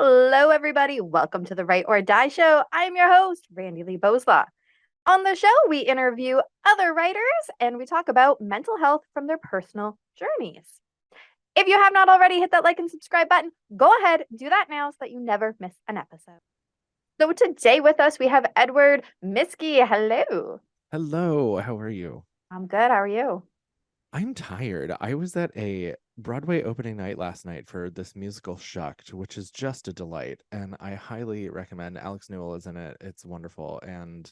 Hello, everybody. Welcome to the Write or Die Show. I'm your host, Randi-lee. On the show, we interview other writers and we talk about mental health from their personal journeys. If you have not already hit that like and subscribe button, go ahead, do that now so that you never miss an episode. So today with us, we have Edward Miskie. Hello. Hello, how are you? I'm good. How are you? I'm tired. I was at a Broadway opening night last night for this musical Shucked, which is just a delight, and I highly recommend. Alex Newell is in it. It's wonderful, and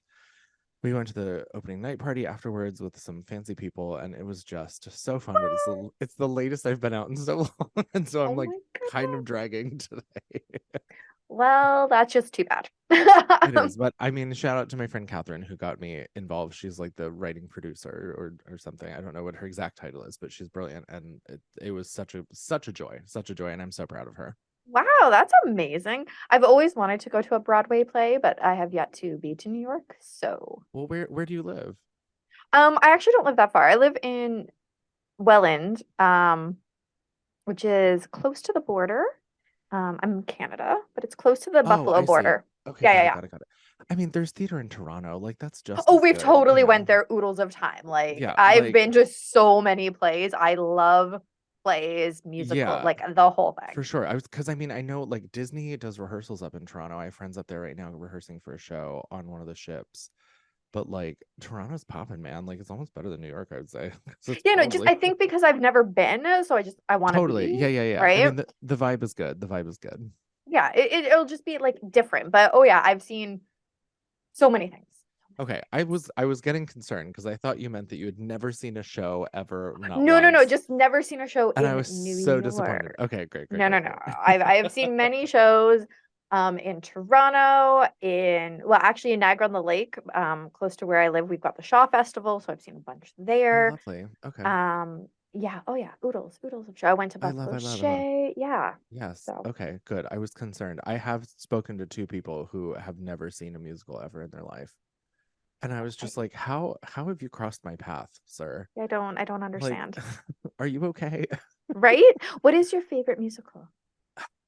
we went to the opening night party afterwards with some fancy people, and it was just so fun. But it's the latest I've been out in so long, and so I'm Oh like my kind God. of dragging today. Well, that's just too bad. It is, but I mean, shout out to my friend Catherine who got me involved. She's like the writing producer or something. I don't know what her exact title is, but she's brilliant, and it was such a joy, and I'm so proud of her. Wow, that's amazing. I've always wanted to go to a Broadway play, but I have yet to be to New York. So, Well, where do you live? I actually don't live that far. I live in Welland, which is close to the border. I'm in Canada, but it's close to the Oh, Buffalo I see. border. Okay, Yeah, yeah, got it, yeah. got it, got it. I mean, there's theater in Toronto. Like that's just Oh, as we've good, totally went there oodles of time. Like, Yeah, I've like been to so many plays. I love plays, musical, yeah, like the whole for thing. sure. I was because I mean, I know like Disney does rehearsals up in Toronto. I have friends up there right now rehearsing for a show on one of the ships. But like Toronto's popping, man. Like it's almost better than New York, I would say. 'Cause it's Yeah, no, just probably I think because I've never been, so I want to totally. be, Yeah, yeah, yeah. I right? mean the vibe is good. The vibe is good. Yeah, it'll just be like different. But oh yeah, I've seen so many things. Okay. I was getting concerned because I thought you meant that you had never seen a show ever, not No, no, no, once. just never seen a show And I in was New so disappointed. York. Okay, great, great, No, no, great, no. great. I've seen many shows in Toronto, actually in Niagara on the Lake, close to where I live. We've got the Shaw Festival, so I've seen a bunch Oh, there. lovely. Okay. Yeah, oh yeah, oodles of show. I went to Buffalo I love. Shea. Yeah. Yes. So Okay, good. I was concerned. I have spoken to two people who have never seen a musical ever in their life. And I was I, just like, how have you crossed my path, sir? I don't Like, understand. are you okay? Right? What is your favorite musical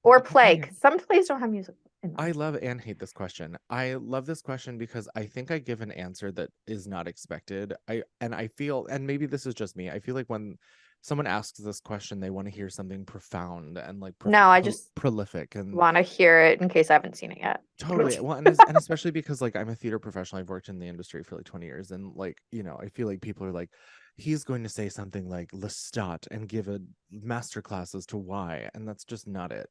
or play? I Because some plays don't have music in I them. love and hate this question. I love this question because I think I give an answer that is not expected. I feel, and maybe this is just me. I feel like when someone asks this question, they want to hear something profound and like No, I just prolific and want to hear it in case I haven't seen it yet. totally. Well, and especially because like I'm a theater professional. I've worked in the industry for like 20 years, and like I feel like people are like, he's going to say something like Lestat and give a master class as to why, and that's just not it.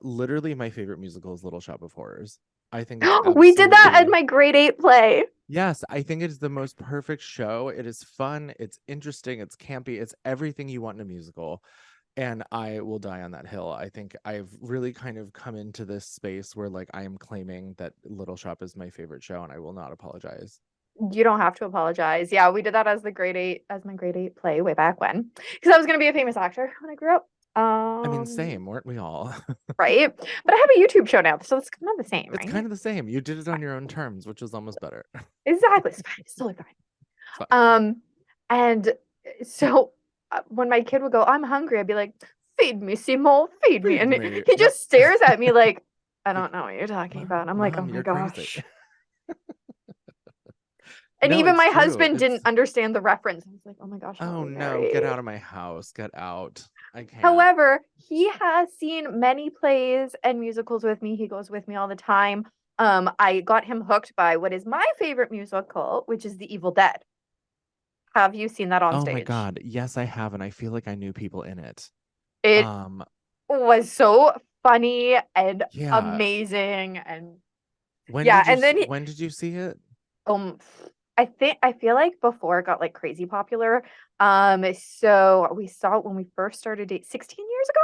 Literally my favorite musical is Little Shop of Horrors. I think it's We did that at absolutely my grade 8 play. yes, I think it is the most perfect show. It is fun, it's interesting, it's campy, it's everything you want in a musical. And I will die on that hill. I think I've really kind of come into this space where like I am claiming that Little Shop is my favorite show and I will not apologize. You don't have to apologize. Yeah, we did that as my grade 8 play way back when. Because I was gonna be a famous actor when I grew up. I mean, same, weren't we all? Right. But I have a YouTube show now, so it's not the same, It's right? kind of the same. You did it It's on fine. your own terms, which is almost better. Exactly. It's fine. It's totally fine. It's fine. And so when my kid would go, I'm hungry, I'd be like, feed me, Seymour, feed me. Feed And me. he Yep. just stares at me like, I Like, don't know what you're talking mom, about. I'm like, oh mom, my you're crazy. gosh. And No, even it's my true. husband didn't It's understand the reference. I was like, oh my gosh, oh Molly no, get Mary. out of my house. Get out. I can't. However, he has seen many plays and musicals with me. He goes with me all the time. I got him hooked by what is my favorite musical, which is The Evil Dead. Have you seen that on Oh my stage? God. Yes, I have, and I feel like I knew people in it. It Um, was so funny and yeah. amazing and yeah, and then When did you see it? um I feel like before it got like crazy popular. So we saw it when we first started 16 years ago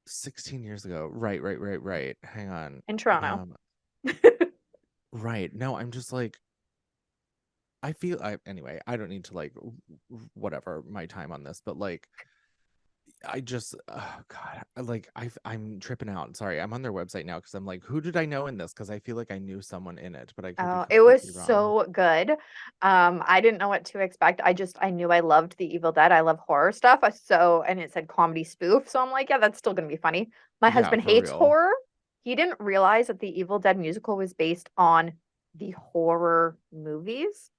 16 years ago. Right, right, right, right. Hang on. in Toronto. Um, right. No, I'm just like I feel I anyway, I don't need to like whatever my time on this, but like I just, oh God, I'm tripping out. Sorry, I'm on their website now because I'm like, who did I know in this? Because I feel like I knew someone in it, but I could be Oh, it completely was wrong. so good. I didn't know what to expect. I knew I loved The Evil Dead. I love horror stuff. And it said comedy spoof. So I'm like, yeah, that's still gonna be funny. My Yeah, husband for hates real. horror. He didn't realize that the Evil Dead musical was based on the horror movies.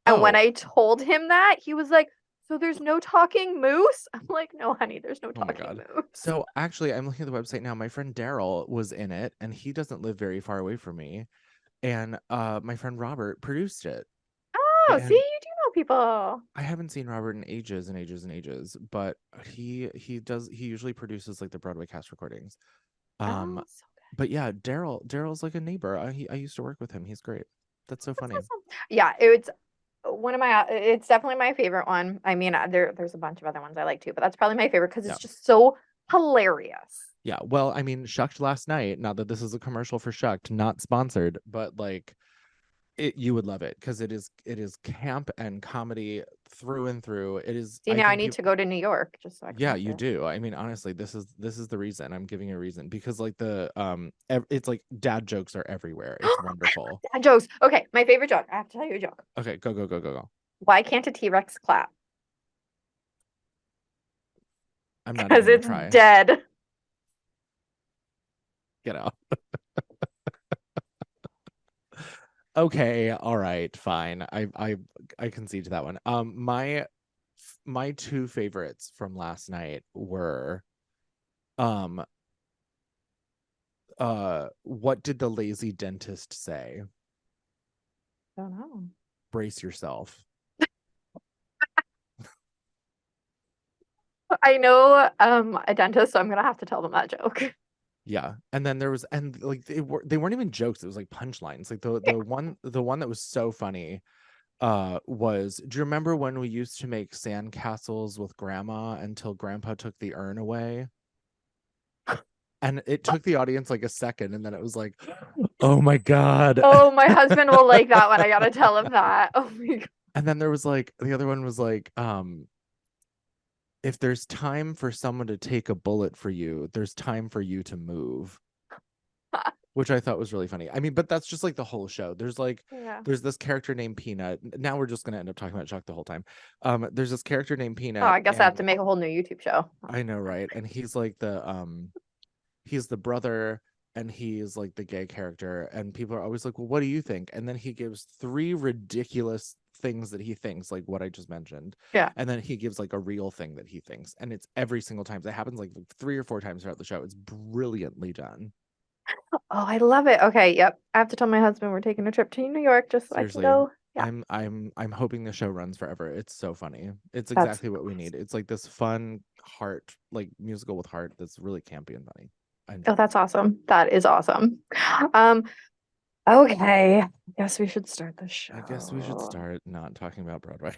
And when Oh, I told him that, he was like, "So there's no talking moose?" I'm like, "No, honey, there's no oh my talking God. moose." So actually, I'm looking at the website now. My friend Daryl was in it, and he doesn't live very far away from me. And my friend Robert produced it. Oh, see, And you do know people. I haven't seen Robert in ages and ages and ages, but he usually produces like the Broadway cast recordings. Um, Oh, so but yeah, Daryl's like a neighbor. I used to work with him. He's great. That's so that's funny. awesome. Yeah, it's one of my it's definitely my favorite one. I mean, there's a bunch of other ones I like too, but that's probably my favorite because Yeah. it's just so hilarious. Yeah. Well, I mean, Shucked last night, not that this is a commercial for Shucked, not sponsored, but like you would love it because it is camp and comedy through and through. It is, See, I now I think need people. to go to New York just so I can Yeah, watch you it. do. I mean, honestly, this is the reason. I'm giving you a reason because like it's like dad jokes are everywhere. It's wonderful. Dad jokes. Okay, my favorite joke. I have to tell you a joke. Okay, go go go go go. Why can't a T-Rex clap? I'm not even Because gonna it's try. dead. Get out. Okay, all right, fine. I concede to that one. My two favorites from last night were um what did the lazy dentist say? Don't know. Brace yourself. I know a dentist, so I'm gonna have to tell them that joke. Yeah. And then there was, and like they weren't even jokes, it was like punchlines. Like the one that was so funny was, do you remember when we used to make sand castles with grandma until grandpa took the urn away? And it took the audience like a second, and then it was like, oh my God. Oh, my husband will like that one. I gotta tell him that. Oh my And then there was like the other one was like, if there's time for someone to take a bullet for you, there's time for you to move. God. Which I thought was really funny. I mean, but that's just like the whole show. Yeah. There's this character named Peanut. Now we're just gonna end up talking about Chuck the whole time. There's this character named Oh, Peanut, I guess I have and to make a whole new YouTube show. I know, right? And he's like he's the brother, and he's like the gay character, and people are always like, well, what do you think? And then he gives three ridiculous things that he thinks, like what I just mentioned, Yeah. and then he gives like a real thing that he thinks, and it's every single time. It happens like three or four times throughout the show. It's brilliantly done. Oh, I love it. Okay, yep. I have to tell my husband we're taking a trip to New York just so I can Seriously, go. Yeah, I'm hoping the show runs forever. It's so funny. It's that's exactly what we awesome. need. It's like this fun heart, like musical with heart that's really campy and funny. I enjoy Oh, it. that's awesome. That is awesome. Um, okay. I guess we should start the I guess we should show. start not talking about Broadway.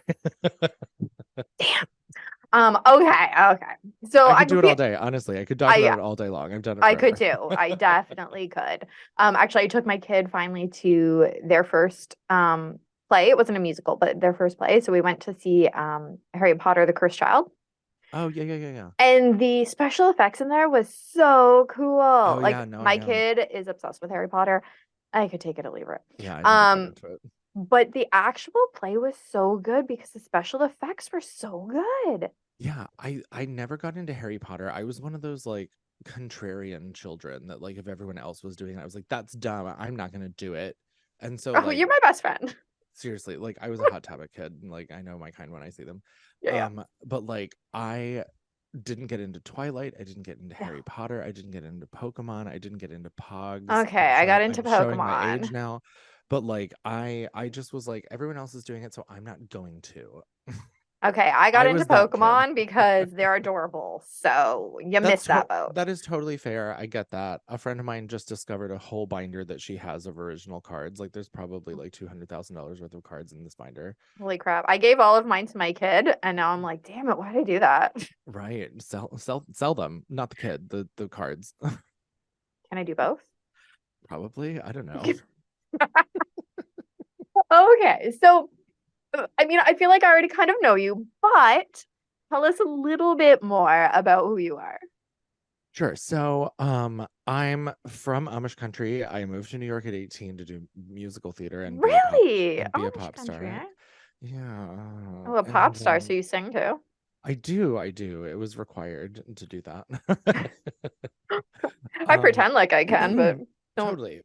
Damn. Okay, okay. So I I could do it feel all day. Honestly, I could talk I about it all day long. I've done it I could forever. too. I definitely could. Actually, I took my kid finally to their first play. It wasn't a musical, but their first play. So we went to see Harry Potter, the Cursed Child. Oh yeah, yeah, yeah, yeah. And the special effects in there was so cool. Oh Like yeah, no, I my know. kid is obsessed with Harry Potter. I could take it or leave it. Yeah, I'd never get Um, into it. but the actual play was so good because the special effects were so good. Yeah, I never got into Harry Potter. I was one of those like contrarian children that like if everyone else was doing it, I was like, that's dumb. I'm not gonna do it. And so Oh, like you're my best friend. seriously, like I was a hot topic kid, and like I know my kind when I see them. Yeah, yeah. But like I didn't get into Twilight, I didn't get into No. Harry Potter, I didn't get into Pokemon, I didn't get into Pogs. Okay, I got into I'm showing my age Pokemon. now. But like I just was like, everyone else is doing it, so I'm not going to. Okay, I got I into was that kid. Pokemon because they're adorable. So you missed that boat. That is totally fair. I get that. A friend of mine just discovered a whole binder that she has of original cards. Like there's probably like $200,000 worth of cards in this binder. Holy crap. I gave all of mine to my kid, and now I'm like, damn it, why did I do that? Right. Sell them. Not the kid, the cards. Can I do both? Probably. I don't know. Okay, so I mean, I feel like I already kind of know you, but tell us a little bit more about who you are. Sure. So, I'm from Amish country. I moved to New York at 18 to do musical theater and Really? be a Amish pop country, star. eh? Yeah. Oh, a pop And star, so you sing too. I do. It was required to do that. I Um, pretend like I can, but don't totally.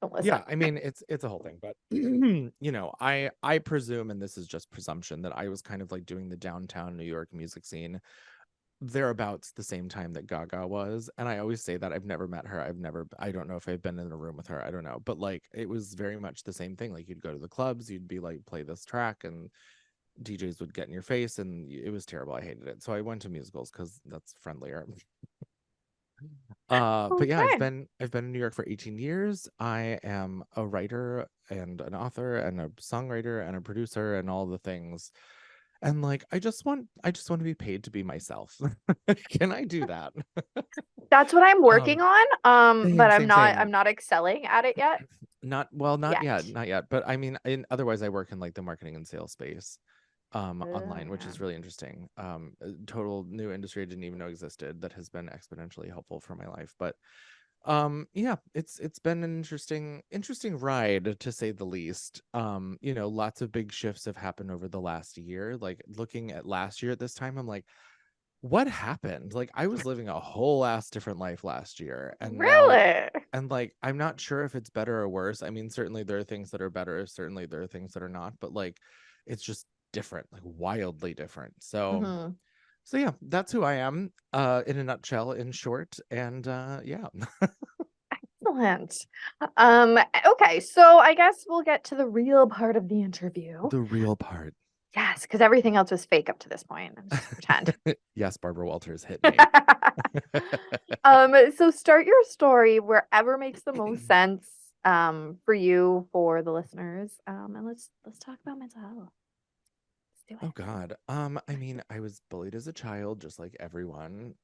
don't listen. Yeah, I mean it's a whole thing, but you know, I presume, and this is just presumption, that I was kind of like doing the downtown New York music scene thereabouts the same time that Gaga was. And I always say that I've never met her. I don't know if I've been in a room with her. I don't know. But like it was very much the same thing. Like you'd go to the clubs, you'd be like, play this track, and DJs would get in your face, and it was terrible. I hated it. So I went to musicals because that's friendlier. But yeah, Okay. I've been in New York for 18 years. I am a writer and an author and a songwriter and a producer and all the things. And like I just want to be paid to be myself. Can I do that? That's what I'm Um, working on. But same. I'm not excelling at it yet. Not yet, Yet. not yet. But I mean, otherwise I work in like the marketing and sales space online, which Yeah. is really interesting. A total new industry I didn't even know existed that has been exponentially helpful for my life. But yeah, it's been an interesting ride, to say the least. You know, lots of big shifts have happened over the last year. Like looking at last year at this time, I'm like, what happened? Like I was living a whole ass different life last year, and now, Really? and like I'm not sure if it's better or worse. I mean, certainly there are things that are better, certainly there are things that are not, but like it's just different, like wildly different. Hmm. So yeah, that's who I am, in a nutshell, in short. And yeah. Excellent. Okay, so I guess we'll get to the real part of the interview. The real part. Yes, because everything else was fake up to this point. I'm just pretend. Yes, Barbara Walters hit me. So start your story wherever makes the most sense for you, for the listeners. And let's talk about mental health. Let's do Oh it. God. I mean, I was bullied as a child, just like everyone.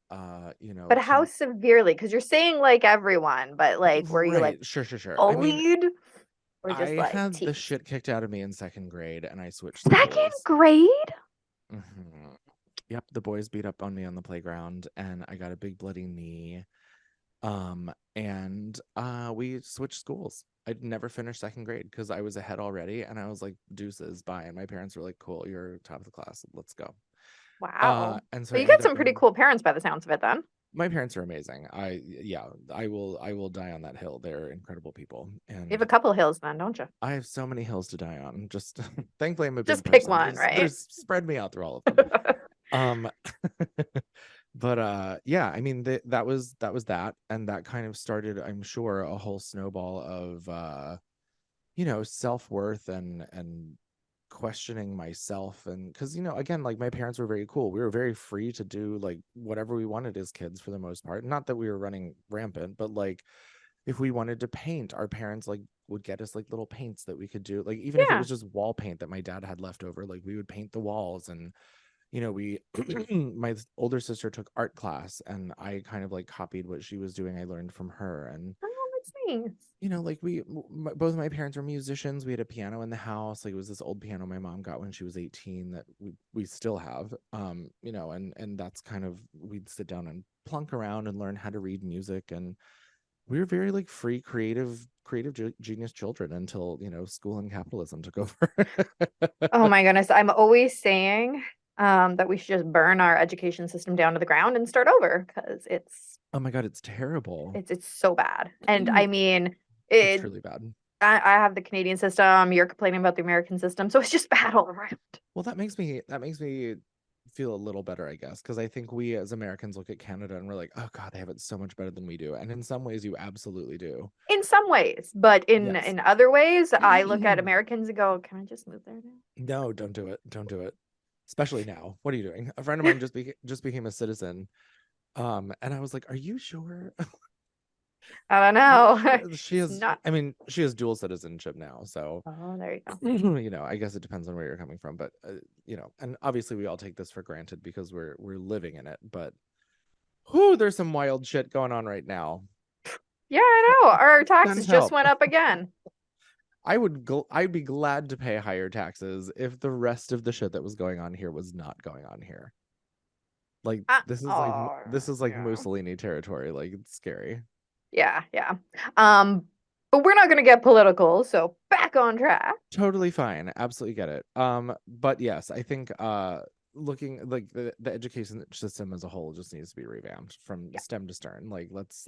You But know, how severely? Because you're saying like everyone, but like were you like right. Sure. I mean, bullied or just I like had the teased? shit kicked out of me in second grade and I switched Second schools. grade? Mhm. Yep, the boys beat up on me on the playground and I got a big bloody knee. And we switched schools. I'd never finished second grade because I was ahead already, and I was like, deuces, bye. And my parents were like, cool, you're top of the class, let's go. Wow. And so I But you ended got up some pretty going. cool parents by the sounds of it then. My parents are amazing. Yeah, I will die on that hill. They're incredible people, You have and a couple hills then, don't you? I have so many hills to die on. Just thankfully I'm a big Just pick person. one, right? There's spread me out through all of them. Um but yeah, I mean that was that, and that kind of started, I'm sure, a whole snowball of you know, self-worth and questioning myself. And because, you know, again, like my parents were very cool, we were very free to do like whatever we wanted as kids for the most part, not that we were running rampant, but like if we wanted to paint, our parents like would get us like little paints that we could do, like even if it Yeah. was just wall paint that my dad had left over, like we would paint the walls. And you know, we my older sister took art class and I kind of like copied what she was doing. I learned from her. And Oh, that's nice. you know, like both of my parents were musicians. We had a piano in the house. Like it was this old piano my mom got when she was 18 that we still have. You know, and that's kind of, we'd sit down and plunk around and learn how to read music. And we were very like free, creative genius children until, you know, school and capitalism took over. Oh my goodness. I'm always saying that we should just burn our education system down to the ground and start over because Oh my God, it's terrible. it's so bad. And I mean, It's it truly bad. I have the Canadian system, you're complaining about the American system, so it's just bad all around. Well, that makes me feel a little better, I guess, because I think we as Americans look at Canada and we're like, oh God, they have it so much better than we do. And in some ways, you absolutely do. In some ways, but Yes. in other ways, I look at Americans and go, "Can I just move there now?" No, don't do it. Don't do it. Especially now. What are you doing? A friend of mine just became a citizen. And I was like, are you sure? I don't Are you know. sure? She It's has, not. I mean, she has dual citizenship now. So, Oh, there you go. you know, I guess it depends on where you're coming from. But, you know, and obviously we all take this for granted because we're living in it. But whoo, there's some wild shit going on right now. Yeah, I know. Our Send taxes just help. went up again. I'd be glad to pay higher taxes if the rest of the shit that was going on here was not going on here. Like Oh, this is like yeah. Mussolini territory. Like it's scary. Yeah, yeah. Um, but we're not gonna get political, so back on track. Totally fine. Absolutely get it. But yes, I think looking like the education system as a whole just needs to be revamped from Yeah. stem to stern. Like let's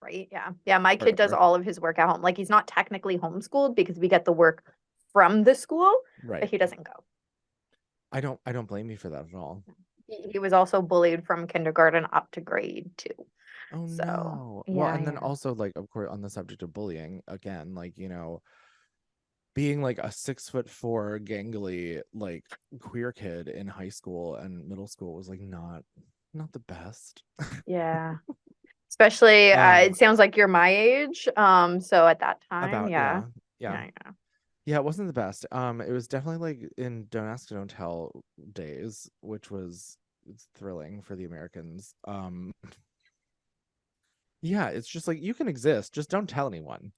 Right. Yeah. Yeah. My kid does or all of his work at home. Like he's not technically homeschooled because we get the work from the school, but right. he doesn't go. I don't blame you for that at all. He was also bullied from kindergarten up to grade 2. Oh So no. Well, yeah, and then yeah. also like of course on the subject of bullying again, like being like a 6'4" gangly like queer kid in high school and middle school was like not the best. Yeah. Especially, Um, it sounds like you're my age. So at that time, about yeah. yeah. Yeah, yeah. Yeah, it wasn't the best. It was definitely like in Don't Ask, Don't Tell days, which was it's thrilling for the Americans. Yeah, it's just like you can exist, just don't tell anyone.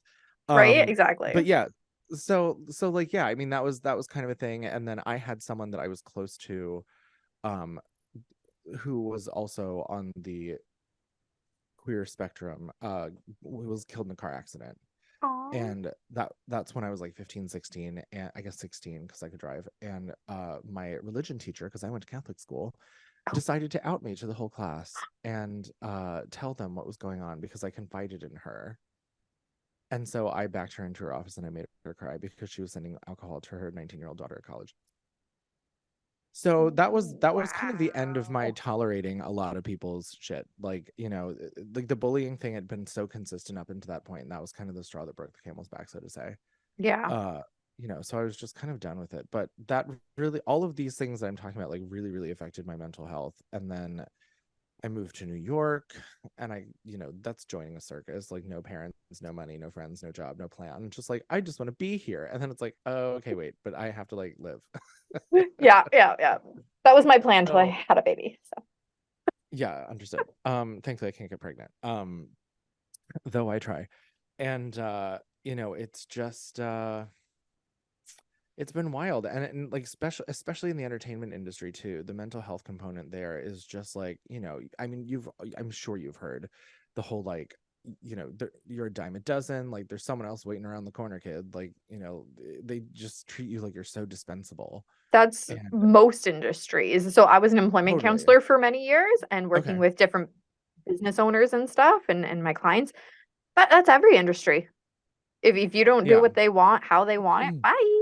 Right? Um, Exactly. but yeah, so like yeah, I mean that was kind of a thing. And then I had someone that I was close to, um, who was also on the queer spectrum, who was killed in a car accident. Aw. And that's when I was like 15, 16, and I guess 16 because I could drive. And my religion teacher, because I went to Catholic school, Oh, decided to out me to the whole class and tell them what was going on because I confided in her. And so I backed her into her office and I made her cry because she was sending alcohol to her 19-year-old daughter at college. So that was kind of the end of my wow. tolerating a lot of people's shit. Like, like the bullying thing had been so consistent up until that point, and that was kind of the straw that broke the camel's back, so to say. Yeah. uh so I was just kind of done with it. But that really, all of these things that I'm talking about like really really affected my mental health. And then I moved to New York, and that's joining a circus. Like, no parents, no money, no friends, no job, no plan, just like I just want to be here. And then it's like, oh, okay, wait, but I have to like live. Yeah, yeah, yeah. That was my plan till I So had a baby. So yeah, understood. Thankfully I can't get pregnant, though I try. And it's just it's been wild. And like especially in the entertainment industry too, the mental health component there is just like, I mean, I'm sure you've heard the whole like, you're a dime a dozen, like there's someone else waiting around the corner, kid, like, they just treat you like you're so dispensable. that's And most industries. So I was an employment totally. counselor for many years and working Okay. with different business owners and stuff and my clients. That's every industry. If you don't do Yeah. what they want, how they want it, bye.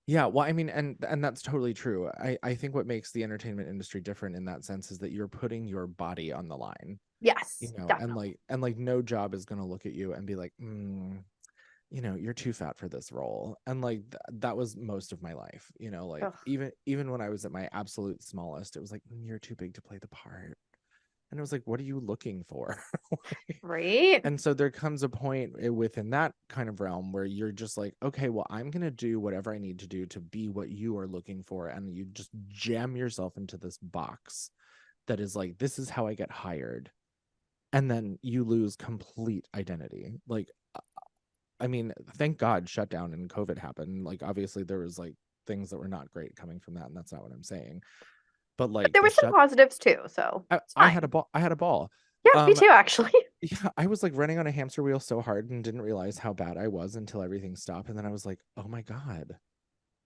Yeah, well, I mean, and that's totally true. I think what makes the entertainment industry different in that sense is that you're putting your body on the line, Yes, and definitely. like no job is going to look at you and be like, you're too fat for this role. And like that was most of my life, like Ugh, even when I was at my absolute smallest, it was like, you're too big to play the part. And it was like, what are you looking for? right? And so there comes a point within that kind of realm where you're just like, okay, well, I'm going to do whatever I need to do to be what you are looking for. And you just jam yourself into this box that is like, this is how I get hired. And then you lose complete identity. Like, I mean, thank God shutdown and COVID happened. Like, obviously, there was like things that were not great coming from that. And that's not what I'm saying. But But like there the were some shut, positives too, so it's I had a fine. ball. I had a ball. Yeah, me Um, too, actually. Yeah, I was like running on a hamster wheel so hard and didn't realize how bad I was until everything stopped. And then I was like, oh my God,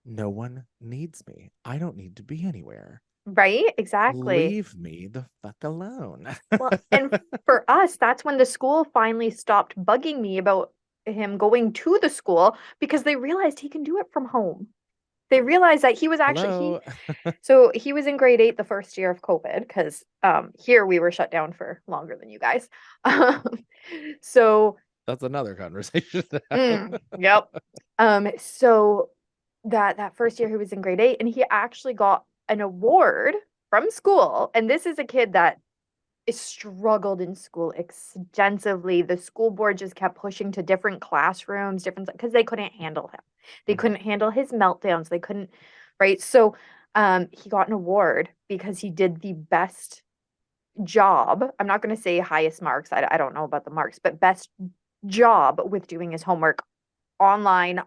no one needs me. I don't need to be anywhere. Right? Exactly. Leave me the fuck alone. Well, and for us, that's when the school finally stopped bugging me about him going to the school because they realized he can do it from home. They realized that he was actually Hello. he was in grade 8 the first year of COVID because here we were shut down for longer than you guys. Um, so That's another conversation. yep. So that first year he was in grade 8 and he actually got an award from school. And this is a kid that struggled in school extensively. The school board just kept pushing to different classrooms, different because they couldn't handle him. They Mhm. couldn't handle his meltdowns. They couldn't, right? So he got an award because he did the best job. I'm not going to say highest marks. I don't know about the marks, but best job with doing his homework online,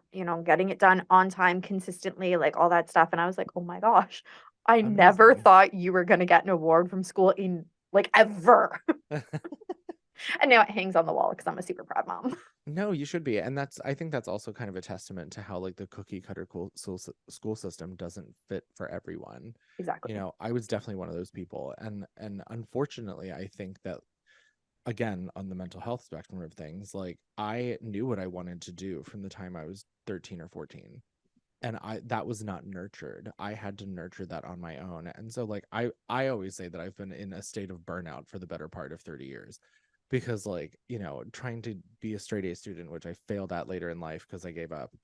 getting it done on time consistently, like all that stuff. And I was like, oh my gosh, I never Amazing. thought you were going to get an award from school in like ever. And now it hangs on the wall because I'm a super proud mom. No, you should be. And I think that's also kind of a testament to how like the cookie cutter school system doesn't fit for everyone. Exactly. I was definitely one of those people. And unfortunately, I think that again, on the mental health spectrum of things, like I knew what I wanted to do from the time I was 13 or 14. And that was not nurtured. I had to nurture that on my own. And so like I always say that I've been in a state of burnout for the better part of 30 years because like, trying to be a straight A student, which I failed at later in life because I gave up.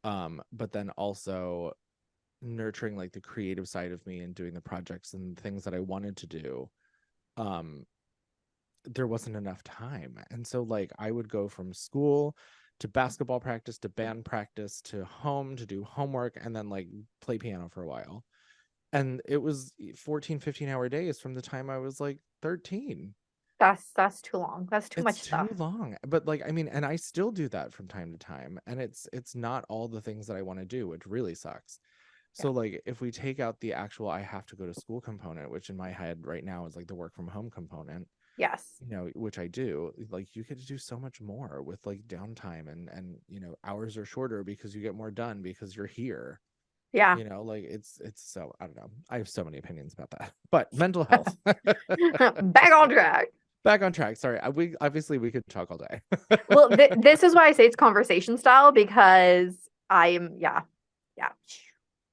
But then also nurturing like the creative side of me and doing the projects and things that I wanted to do. Um, there wasn't enough time. And so like I would go from school to basketball practice to band practice to home to do homework and then like play piano for a while. And it was 14, 15-hour days from the time I was like 13. That's too long. That's too It's much too stuff. long. But like I mean, and I still do that from time to time. And it's not all the things that I want to do, which really sucks. Yeah. So like if we take out the actual I have to go to school component, which in my head right now is like the work from home component, Yes. which I do, like you get to do so much more with like downtime and hours are shorter because you get more done because you're here. Yeah. Like it's so I don't know. I have so many opinions about that. But mental health. Back on track. Back on track. Sorry. We could talk all day. Well, this is why I say it's conversation style because I'm yeah, yeah,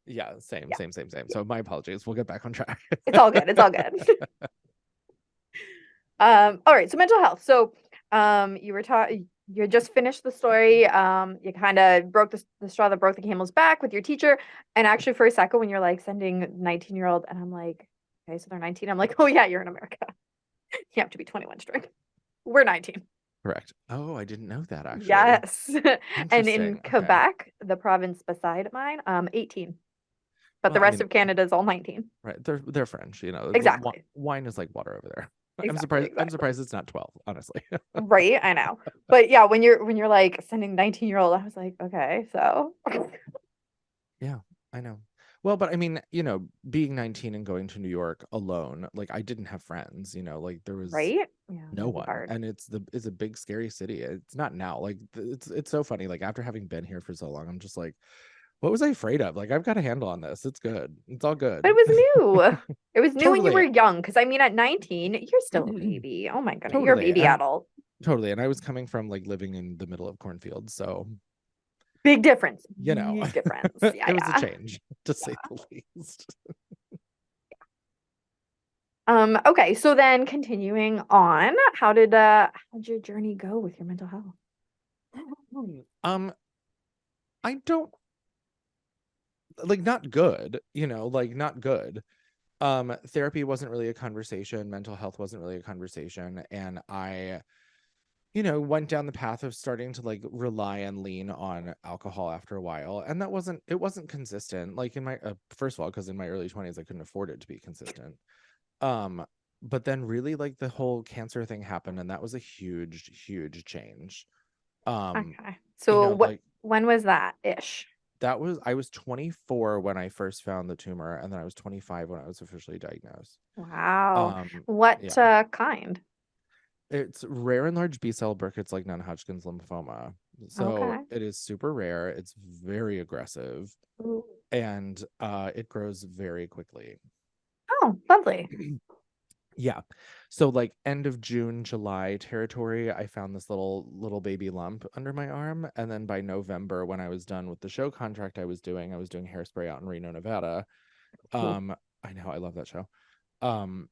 Yeah, same, yeah. same, same, same. So my apologies. We'll get back on track. It's all good. It's all good. All right, so mental health. So, you were taught you just finished the story. You kind of broke the straw that broke the camel's back with your teacher. And actually, for a second, when you're like sending 19-year-old, and I'm like, okay, so they're 19. I'm like, oh yeah, you're in America. You have to be 21 to drink. We're 19. Correct. Oh, I didn't know that actually. Yes. And in Interesting. Okay. Quebec, the province beside mine, 18. But Well, the I rest mean, of Canada is all 19. right. They're French, Exactly. wine is like water over there. I'm Exactly. surprised Exactly. it's not 12, honestly. Right, I know. But yeah, when you're like sending 19-year-old, I was like, okay, so Yeah, I know. Well, but I mean, being 19 and going to New York alone, like I didn't have friends, like there was right? Yeah, no that'd be one. hard. And it's a big scary city. It's not now. Like it's so funny. Like after having been here for so long, I'm just like, what was I afraid of? Like I've got a handle on this. It's good. It's all But good. it was new. It was new when you were Totally. young. Because I mean, at 19, you're still a baby. Oh my goodness, you're a Totally. baby And adult. totally. And I was coming from like living in the middle of cornfields, so Big difference. you know, Big difference. Yeah, it was a yeah. change to say the least. Okay, so then continuing on, how'd your journey go with your mental health? Um, I don't like not good, like not good. Therapy wasn't really a conversation, mental health wasn't really a conversation, and I, went down the path of starting to like rely and lean on alcohol after a while, and it wasn't consistent. Like in my first of all, because in my early 20s I couldn't afford it to be consistent. Um, but then really like the whole cancer thing happened, and that was a huge, huge change. Um, Okay. So what like when was that ish? I was 24 when I first found the tumor, and then I was 25 when I was officially diagnosed. Wow. Um, What yeah. kind? It's rare and large B-cell Burkitt's like non-Hodgkin's lymphoma. So Okay. it is super rare. It's very aggressive, Ooh. and it grows very quickly. Oh, lovely. Yeah. So like end of June, July territory, I found this little baby lump under my arm. And then by November, when I was done with the show contract I was doing Hairspray out in Reno, Nevada. Ooh. I know, I love that show. Um,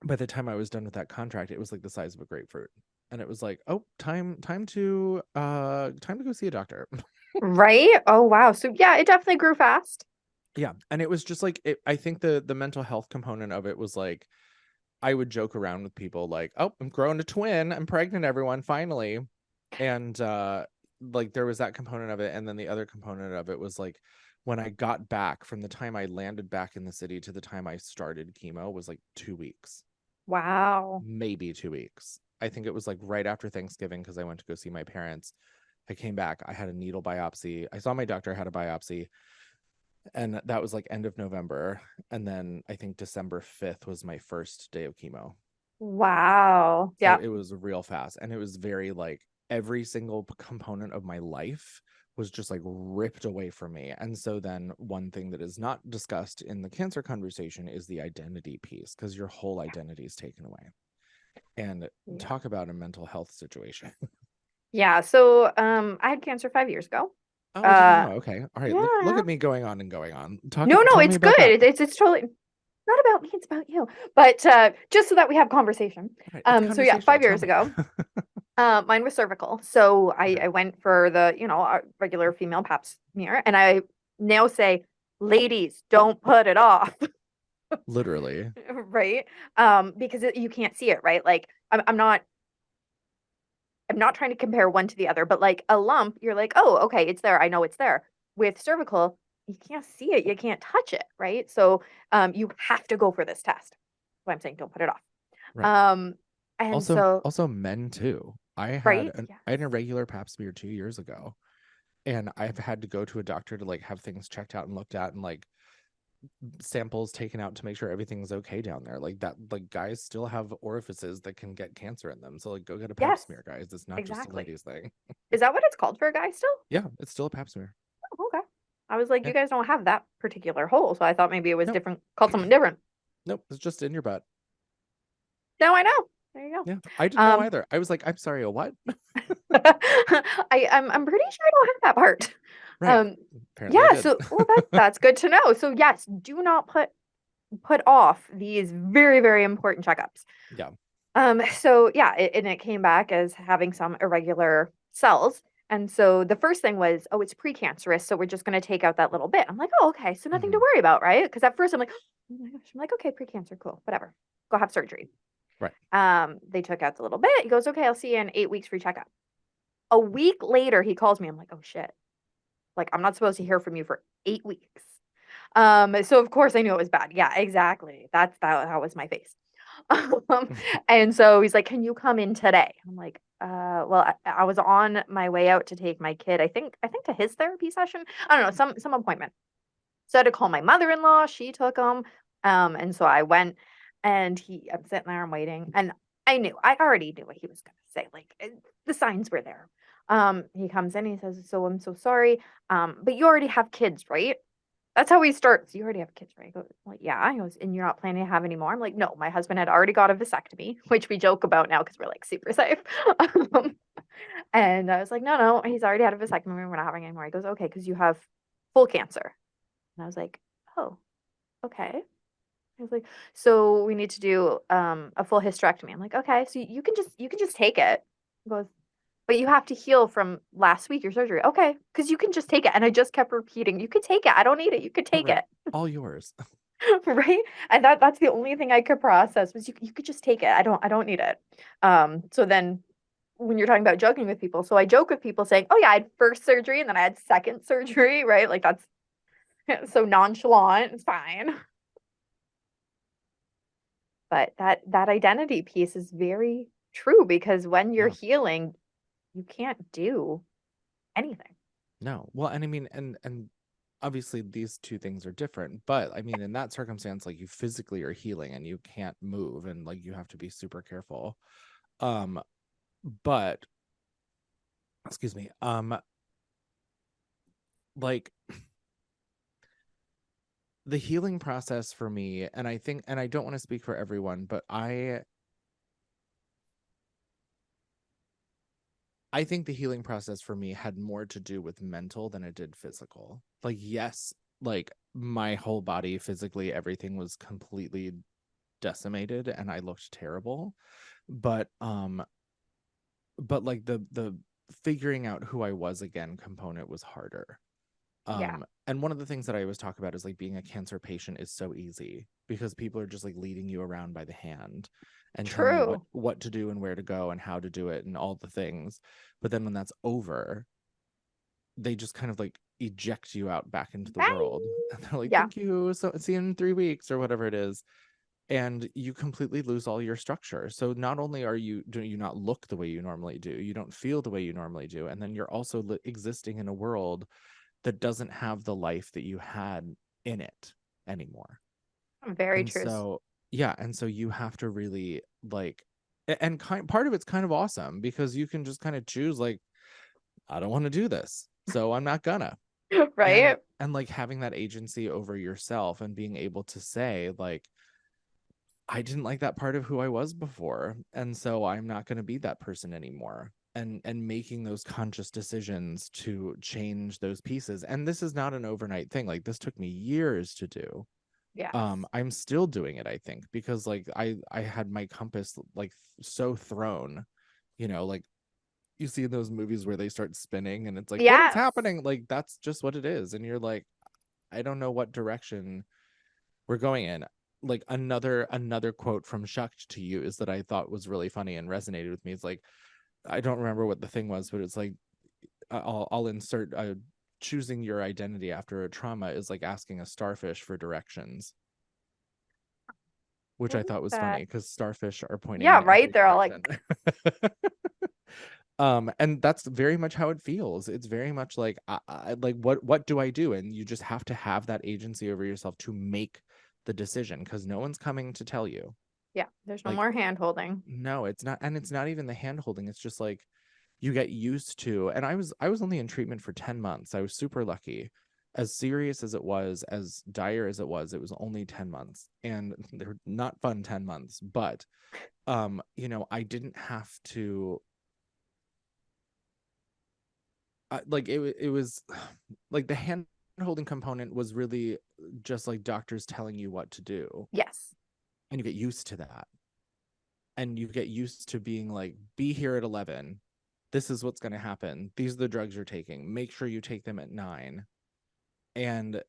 by the time I was done with that contract, it was like the size of a grapefruit. And it was like, oh, time to go see a doctor. Right? Oh, wow. So yeah, it definitely grew fast. Yeah. And it was just like I think the mental health component of it was like I would joke around with people like, "Oh, I'm growing a twin. I'm pregnant, everyone, finally." And like there was that component of it, and then the other component of it was like when I got back from the time I landed back in the city to the time I started chemo was like 2 weeks. Wow. Maybe 2 weeks. I think it was like right after Thanksgiving because I went to go see my parents. I came back, I had a needle biopsy. I saw my doctor, had a biopsy, and that was like end of November. And then I think December 5th was my first day of chemo. Wow. So Yeah. it was real fast, and it was very like every single component of my life was just like ripped away from me. And so then one thing that is not discussed in the cancer conversation is the identity piece, because your whole identity is taken away. And Yeah. talk about a mental health situation. Yeah. So I had cancer 5 years ago. Oh, I didn't Uh know. Okay. All right. yeah, Look yeah. at me going on and going on. No, no, Tell me it's about good. that. It's totally not about me, it's about you. But just so that we have conversation. All right. It's So yeah, conversational. 5 years Tell me. ago, mine was cervical. So I, Okay. I went for the, regular female pap smear, and I now say, ladies, don't put it off, Literally. right? Because you can't see it, right? Like I'm not trying to compare one to the other, but like a lump, you're like, oh, okay, it's there. I know it's there. With cervical, you can't see it, you can't touch it, right? So you have to go for this test. That's why I'm saying don't put it off. Right. Um, and so, Also men too. right? I had a Yes. regular pap smear 2 years ago, and I've had to go to a doctor to like have things checked out and looked at, and like samples taken out to make sure everything's okay down there. Like that, like guys still have orifices that can get cancer in them. So like go get a pap Yes, smear, guys. It's not just a exactly. ladies thing. Is that what it's called for a guy still? Yeah, it's still a pap smear. Oh, okay. I was like, Yeah. you guys don't have that particular hole, so I thought maybe it was Nope. different, called something different. Nope. It's just in your butt. Now I know. There you Yeah. go. I didn't know either. I was like, I'm sorry, a what? I'm pretty sure I don't have that part. Right. Um, Apparently I yeah, did. so well that's good to know. So yes, do not put off these very, very important checkups. Yeah. So yeah, and it came back as having some irregular cells. And so the first thing was, oh, it's precancerous, so we're just going to take out that little bit. I'm like, oh, okay, so nothing to Hmm. worry about, right? Because at first I'm like, oh my gosh, I'm like, okay, precancer, cool, whatever, go have surgery. Right. They took out the little bit. He goes, okay, I'll see you in 8 weeks for checkup. A week later, he calls me. I'm like, oh shit, like I'm not supposed to hear from you for 8 weeks. So of course I knew it was bad. Yeah, exactly. That was my face. Um, and so he's like, "Can you come in today?" I'm like, well, I was on my way out to take my kid. I think to his therapy session. I don't know, some appointment. So I had to call my mother-in-law. She took him. And so I went, and I'm sitting there, I'm waiting, and I already knew what he was gonna say. Like the signs were there. He comes in, he says, "So I'm so sorry. But you already have kids, right?" That's how he starts. "You already have kids, right?" I go, "Well, yeah." He goes, "And you're not planning to have any more?" I'm like, "No, my husband had already got a vasectomy," which we joke about now because we're like super safe. Um, and I was like, "No, no, he's already had a vasectomy. We're not having any more." He goes, "Okay, because you have full cancer." And I was like, "Oh, okay." I was like, "So we need to do a full hysterectomy." I'm like, "Okay, so you can just take it." He goes, "But you have to heal from last week, your surgery." "Okay, because you can just take it." And I just kept repeating, "You could take it. I don't need it. You could take Right. it." All yours. Right? And that's the only thing I could process was you could just take it. I don't need it. So then when you're talking about joking with people, so I joke with people saying, "Oh yeah, I had first surgery and then I had second surgery," right? Like that's so nonchalant. It's fine. But that identity piece is very true because when you're Yeah. healing, you can't do anything. No. Well, and I mean, and obviously these two things are different, but I mean, in that circumstance, like you physically are healing and you can't move, and like you have to be super careful. Um, but excuse me, like the healing process for me, and I think, and I don't want to speak for everyone, but I think the healing process for me had more to do with mental than it did physical. Like, yes, like my whole body physically, everything was completely decimated and I looked terrible. But but like the figuring out who I was again component was harder. Yeah. And one of the things that I always talk about is like being a cancer patient is so easy because people are just like leading you around by the hand and telling you True. what to do and where to go and how to do it and all the things. But then when that's over, they just kind of like eject you out back into the Bye. world. And they're like, Yeah. thank you. So see you in 3 weeks or whatever it is. And you completely lose all your structure. So not only do you not look the way you normally do, you don't feel the way you normally do, and then you're also existing in a world that doesn't have the life that you had in it anymore. Very And true. so, yeah, and so you have to really like And part of it's kind of awesome because you can just kind of choose like, I don't want to do this, so I'm not gonna. Right? And like having that agency over yourself and being able to say like, I didn't like that part of who I was before, and so I'm not going to be that person anymore. And making those conscious decisions to change those pieces. And this is not an overnight thing. Like this took me years to do. Yes. I'm still doing it, I think, because like I had my compass like so thrown, like you see in those movies where they start spinning and it's like, what is Yes. happening? Like that's just what it is. And you're like, I don't know what direction we're going in. Like another quote from Shucked to you is that I thought was really funny and resonated with me. It's like, I don't remember what the thing was, but it's like I'll insert choosing your identity after a trauma is like asking a starfish for directions, which What I was thought was funny that? because starfish are pointing Yeah, in right. every They're all direction. like, And that's very much how it feels. It's very much like like what do I do? And you just have to have that agency over yourself to make the decision because no one's coming to tell you. yeah, there's no Like, more hand holding. no, it's not, and it's not even the hand holding. It's just like you get used to. And I was only in treatment for 10 months. I was super lucky. As serious as it was, as dire as it was only 10 months. And they're not fun 10 months, but I didn't have to like it was like the hand holding component was really just like doctors telling you what to do, Yes. and you get used to that, and you get used to being like, be here at 11, this is what's going to happen, these are the drugs you're taking, make sure you take them at 9, and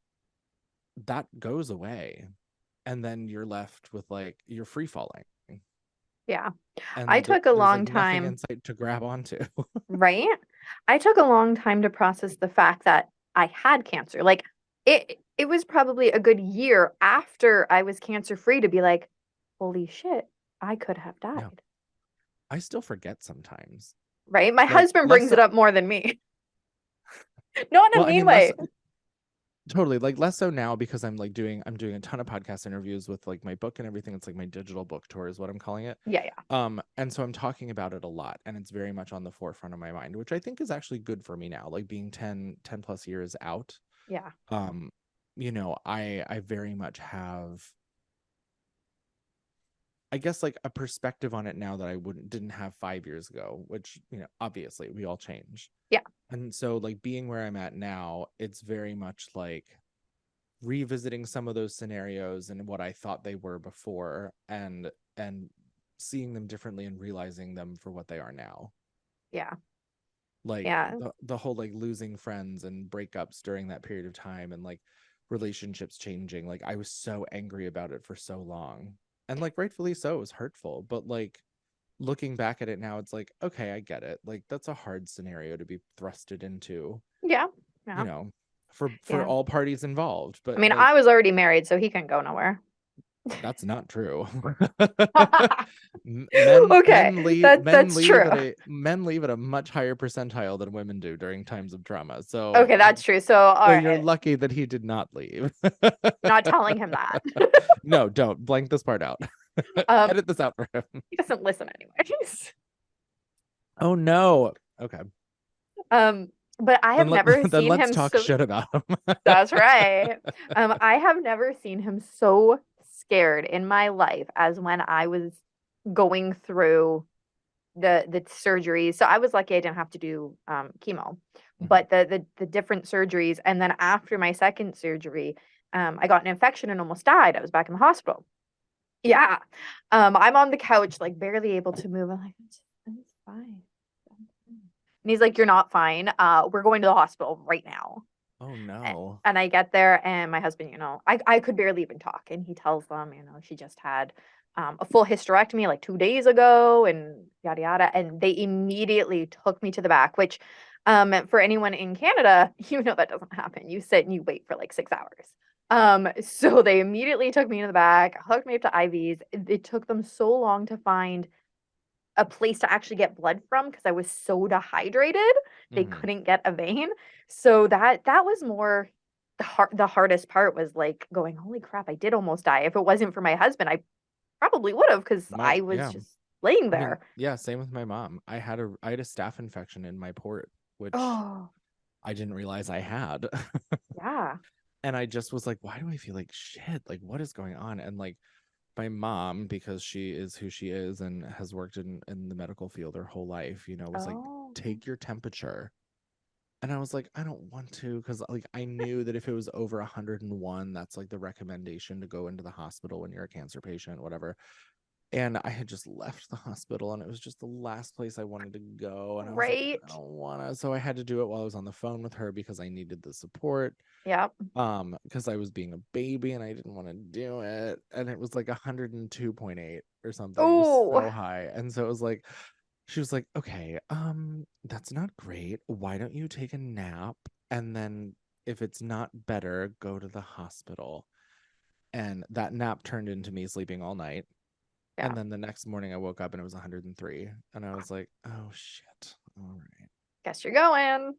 that goes away, and then you're left with like you're free falling, Yeah. I and took a there's like long nothing time, in sight to grab onto. right? I took a long time to process the fact that I had cancer. Like it was probably a good year after I was cancer free to be like, holy shit, I could have Yeah, died. I still forget sometimes, Right? My like husband less brings so, it up more than me. Not in a well, I mean mean less way. totally, like less so now because I'm doing a ton of podcast interviews with like my book and everything. It's like my digital book tour is what I'm calling it. Yeah, yeah. And so I'm talking about it a lot, and it's very much on the forefront of my mind, which I think is actually good for me now, like being 10 plus years out. Yeah. um I very much have, I guess, like a perspective on it now that I didn't have 5 years ago, which obviously we all change. Yeah. And so like being where I'm at now, it's very much like revisiting some of those scenarios and what I thought they were before, and seeing them differently and realizing them for what they are now. Yeah. Like Yeah. the whole like losing friends and breakups during that period of time, and like relationships changing. Like I was so angry about it for so long. And like rightfully so, it was hurtful. But like looking back at it now, it's like, okay, I get it. Like that's a hard scenario to be thrusted into, Yeah. you Yeah. know, for Yeah. all parties involved. I But mean, like I was already married, so he couldn't go nowhere. that's not true. men men Okay, leave men that's leave true. at a men leave at a much higher percentile than women do during times of trauma. Okay, that's true. So, all So you're right, lucky that he did not leave. not telling him that. No, don't blank this part out. Um, Edit this out for him. he doesn't listen anyways. Oh no. Okay. Um, but I have Then let never then seen let's him talk so. shit about him. That's right. I have never seen him so scared in my life as when I was going through the surgery. So I was lucky I didn't have to do chemo, Mhm. but the different surgeries, and then after my second surgery, I got an infection and almost died. I was back in the hospital. Yeah. I'm on the couch, like barely able to move. I'm like, it's fine. I'm fine." And he's like, "You're not fine. We're going to the hospital right now." Oh no. And I get there, and my husband, I could barely even talk. And he tells them, she just had a full hysterectomy like 2 days ago, and yada yada. And they immediately took me to the back, which, for anyone in Canada, that doesn't happen. You sit and you wait for like 6 hours. So they immediately took me to the back, hooked me up to IVs. It took them so long to find a place to actually get blood from because I was so dehydrated, they Mhm. couldn't get a vein. So that was more the hardest part was like going, "Holy crap, I did almost die." If it wasn't for my husband, I probably would have because I Might, was yeah. just laying I mean, there. yeah, same with my mom. I had a staph infection in my port, which Oh, I didn't realize I had. yeah. And I just was like, why do I feel like shit? Like, what is going on? And like my mom, because she is who she is and has worked in the medical field her whole life, was like, Oh, take your temperature. And I was like, I don't want to, because like I knew that if it was over 101, that's like the recommendation to go into the hospital when you're a cancer patient, whatever. And I had just left the hospital and it was just the last place I wanted to go. And I was like, I right. don't wanna. So I had to do it while I was on the phone with her because I needed the support. Yep. Because I was being a baby and I didn't want to do it. And it was like 102.8 or something. It was Oh, so high. And so it was like, she was like, okay, that's not great. Why don't you take a nap? And then if it's not better, go to the hospital. And that nap turned into me sleeping all night. yeah. And then the next morning I woke up and it was 103. And I was like, oh shit. All right. Guess you're going.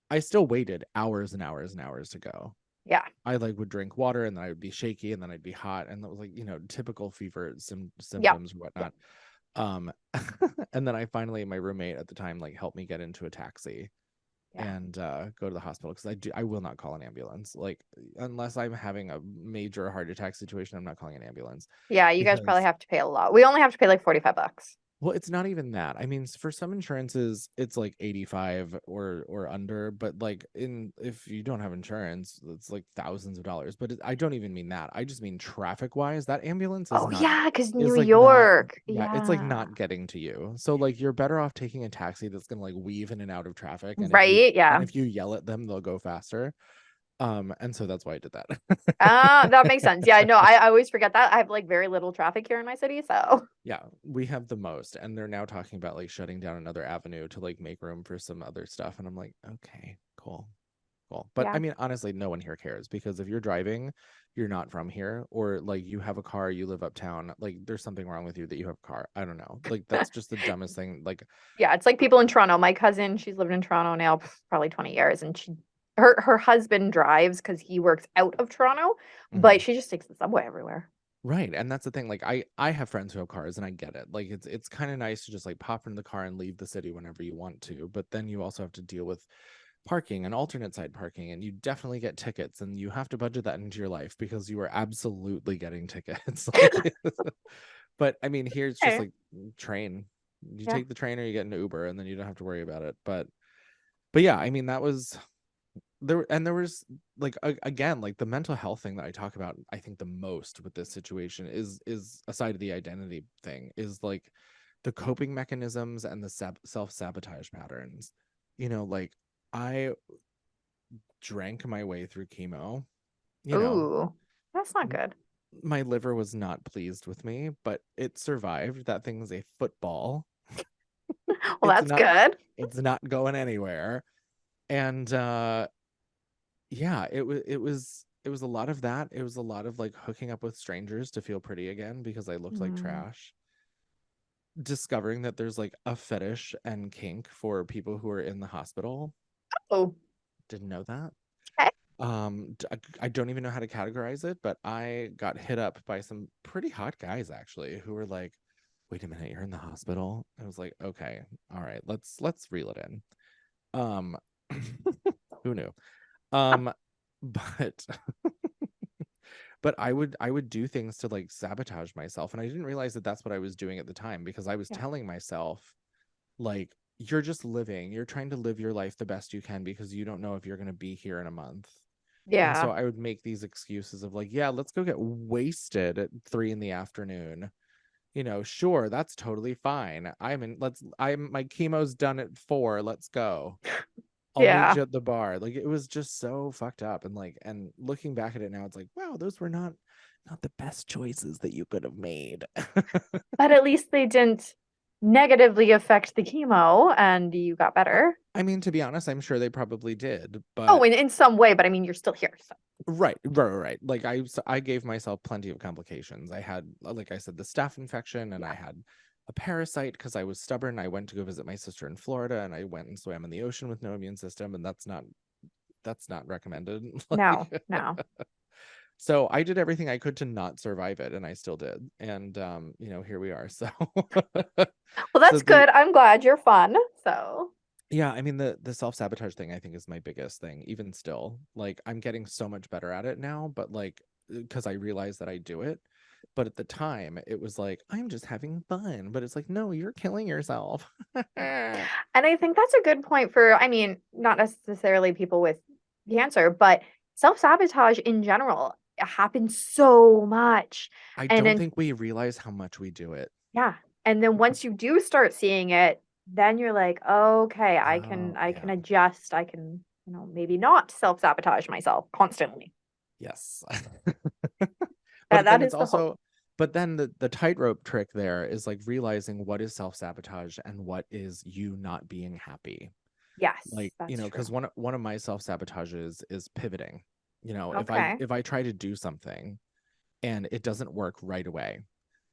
I still waited hours and hours and hours to go. Yeah. I like would drink water and then I would be shaky and then I'd be hot. And that was like, typical fever Yep. symptoms or whatnot. Um, and then my roommate at the time, like helped me get into a taxi Yeah. and go to the hospital because I will not call an ambulance. Like, unless I'm having a major heart attack situation, I'm not calling an ambulance Yeah. You guys probably because have to pay a lot. We only have to pay like $45. well, it's not even that. I mean, for some insurances, it's like 85 or under, but like if you don't have insurance, it's like thousands of dollars. But I don't even mean that. I just mean traffic wise, that ambulance Oh, yeah. Because New is like not York. yeah, it's like Yeah. not getting to you. So like you're better off taking a taxi that's gonna like weave in and out of traffic. Right. And Yeah. if you yell at them, they'll go faster. And so that's why I did that. That makes sense. Yeah. No, I always forget that. I have like very little traffic here in my city. So, Yeah, we have the most, and they're now talking about like shutting down another avenue to like make room for some other stuff. And I'm like, okay, cool, cool. But yeah. I mean, honestly, no one here cares because if you're driving, you're not from here, or like you have a car, you live uptown, like there's something wrong with you that you have a car. I don't know. Like that's just the dumbest thing. Like, Yeah. It's like people in Toronto. My cousin, she's lived in Toronto now probably 20 years, and her husband drives because he works out of Toronto, but mhm. she just takes the subway everywhere. Right. And that's the thing. Like I have friends who have cars and I get it. Like it's kind of nice to just like pop in the car and leave the city whenever you want to. But then you also have to deal with parking and alternate side parking and you definitely get tickets and you have to budget that into your life because you are absolutely getting tickets. Like but I mean here it's just Okay. like train. You Yeah. take the train or you get an Uber and then you don't have to worry about it. But yeah, I mean that was there was like again like the mental health thing that I talk about I think the most with this situation is aside of the identity thing is like the coping mechanisms and the self-sabotage patterns. Like I drank my way through chemo. you know Ooh, that's not m- good. my liver was not pleased with me, but it survived. That thing's a football. Well, it's that's not good. it's not going anywhere. And yeah, it was a lot of that. It was a lot of like hooking up with strangers to feel pretty again because I looked like Mm. trash. Discovering that there's like a fetish and kink for people who are in the hospital. Oh, Didn't know that. okay. I don't even know how to categorize it, but I got hit up by some pretty hot guys actually who were like, "Wait a minute, you're in the hospital?" I was like, "Okay, all right, let's reel it in." Um, who knew? Um, but I would do things to like sabotage myself, and I didn't realize that that's what I was doing at the time because I was Yeah. telling myself like you're just living, you're trying to live your life the best you can because you don't know if you're going to be here in a month. And Yeah. so I would make these excuses of like, yeah, let's go get wasted at 3 in the afternoon. Sure, that's totally fine. I'm my chemo's done at 4. Let's go. I'll meet Yeah. you at the bar. Like it was just so fucked up. And looking back at it now, it's like, wow, those were not the best choices that you could have made. But at least they didn't negatively affect the chemo and you got better. I mean, to be honest, I'm sure they probably did, Oh, but in some way, but I mean, you're still here. So, right. Like I gave myself plenty of complications. I had, like I said, the staph infection, and I yeah. had a parasite because I was stubborn. I went to go visit my sister in Florida, and I went and swam in the ocean with no immune system, and that's not recommended. No, Like, no. So I did everything I could to not survive it, and I still did. And here we are. So Well, so that's the good. I'm glad you're fun. So, yeah, I mean the self-sabotage thing I think is my biggest thing, even still. Like I'm getting so much better at it now, but like because I realize that I do it. But at the time, it was like, I'm just having fun. But it's like, no, you're killing yourself. yeah. And I think that's a good point for, I mean, not necessarily people with cancer, but self-sabotage in general happens so much. I And don't then, think we realize how much we do it. yeah. And then once you do start seeing it, then you're like, okay, Oh, I can yeah. adjust. I can, maybe not self-sabotage myself constantly. Yes. That But then that it's is the hope. also, but then the tightrope trick there is like realizing what is self-sabotage and what is you not being happy. Yes, Like, that's because true. one of my self-sabotages is pivoting. If I Okay. if I try to do something and it doesn't work right away,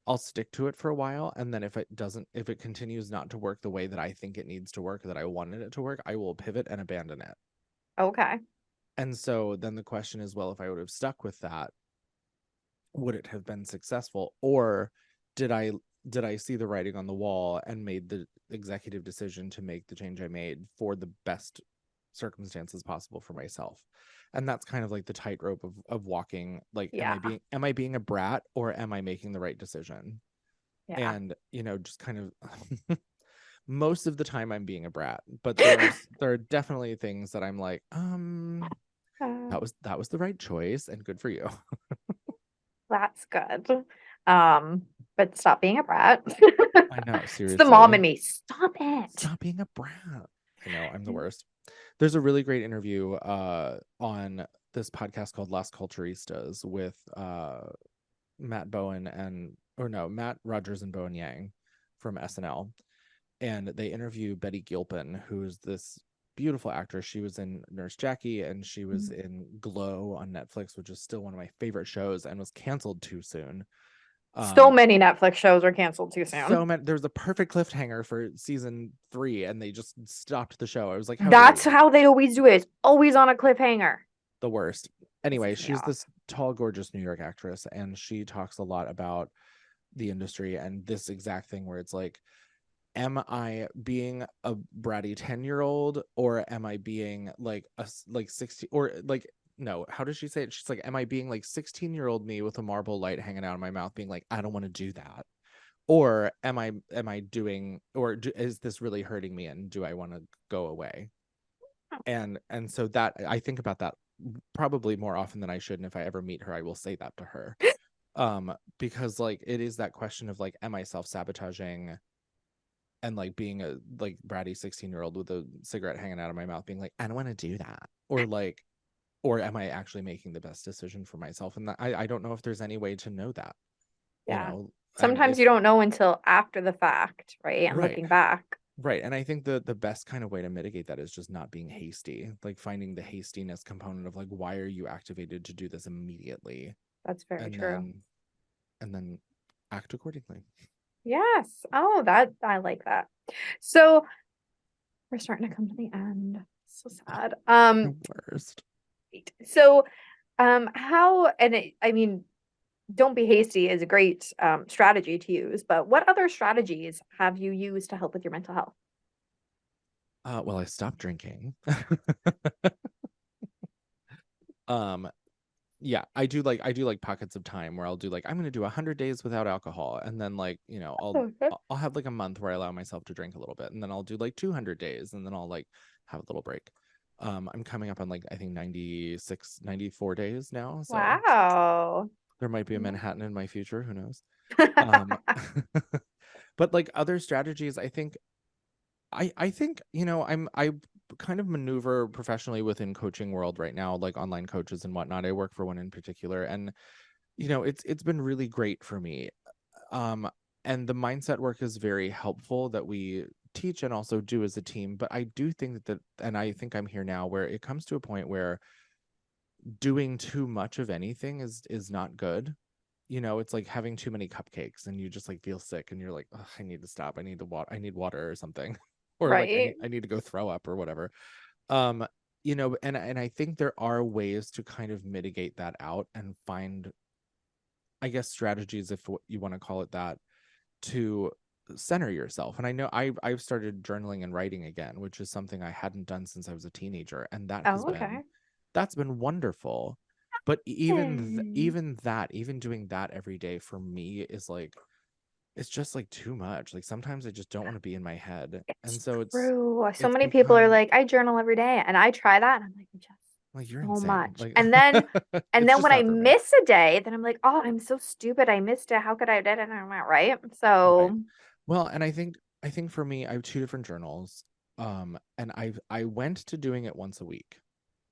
I'll stick to it for a while. And then if it continues not to work the way that I think it needs to work, that I wanted it to work, I will pivot and abandon it. Okay. And so then the question is, well, if I would have stuck with that, would it have been successful? Or did I did I see the writing on the wall and made the executive decision to make the change I made for the best circumstances possible for myself? And that's kind of like the tightrope of walking, like, Yeah. am I being a brat or am I making the right decision? Yeah. And just kind of most of the time I'm being a brat, but there are definitely things that I'm like, Uh, that was the right choice and good for you. that's good. Um, but stop being a brat. I know, It's the mom seriously. in me. Stop it. Stop being a brat. I know, I'm the worst. There's a really great interview on this podcast called Las Culturistas with Matt Bowen and or no, Matt Rogers and Bowen Yang from SNL. And they interview Betty Gilpin, who's this beautiful actress. She was in Nurse Jackie and she was Mhm. in Glow on Netflix, which is still one of my favorite shows and was canceled too soon. So Um, many Netflix shows are canceled too so soon. many, there was a perfect cliffhanger for season 3 and they just stopped the show. I was like, how dare That's you? how they always do it. It's always on a cliffhanger. The worst. Pisses Anyway, me she's off. this tall, gorgeous New York actress, and she talks a lot about the industry and this exact thing where it's like, am I being a bratty 10-year-old or am I being like like 60 or like no, how does she say it? She's like, am I being like 16-year-old me with a marble light hanging out of my mouth being like, I don't want to do that? Or am I doing is this really hurting me and do I want to go away? And so that I think about that probably more often than I should, and if I ever meet her I will say that to her, because like it is that question of like, am I self-sabotaging and like being a like bratty 16-year-old with a cigarette hanging out of my mouth being like, I don't want to do that, or like, or am I actually making the best decision for myself? And that, I don't know if there's any way to know that, Yeah. and Sometimes you if don't know until after the fact, right? And right. looking back. Right. And I think the best kind of way to mitigate that is just not being hasty, like finding the hastiness component of like, why are you activated to do this immediately? That's very And true. then act accordingly. Yes. Oh, that I like that. So we're starting to come to the end. So sad. The worst. Wait. So how and I mean, don't be hasty is a great strategy to use, but what other strategies have you used to help with your mental health? Well, I stopped drinking. um yeah, I do like pockets of time where I'll do like, I'm gonna do 100 days without alcohol, and then like, Okay. I'll have like a month where I allow myself to drink a little bit, and then I'll do like 200 days, and then I'll like have a little break. I'm coming up on like I think 96, 94 days now, so Wow. there might be a No. Manhattan in my future, who knows. um but like other strategies, I think, I kind of maneuver professionally within coaching world right now, like online coaches and whatnot. I work for one in particular, and it's been really great for me. Um, and the mindset work is very helpful that we teach and also do as a team. But I do think and I think I'm here now where it comes to a point where doing too much of anything is not good. It's like having too many cupcakes and you just like feel sick and you're like, "Ugh, I need to stop. I need water or something." Or like Right. I need to go throw up or whatever. Um, and I think there are ways to kind of mitigate that out and find, I guess, strategies, if what you want to call it that, to center yourself. And I know I've started journaling and writing again, which is something I hadn't done since I was a teenager, and Oh, okay. that's been wonderful. But Hmm. even doing that every day for me is like, it's just like too much. Like sometimes I just don't want to be in my head. It's And so true. So it's many people are become like, I journal every day, and I try that, and I'm like, just like, you're so insane. much. Like And it's then just when I not for me. miss a day, then I'm like, oh, I'm so stupid. I missed it. How could I have done it? And I'm not right. Right. So, Well, and I think for me, I have two different journals. And I went to doing it once a week,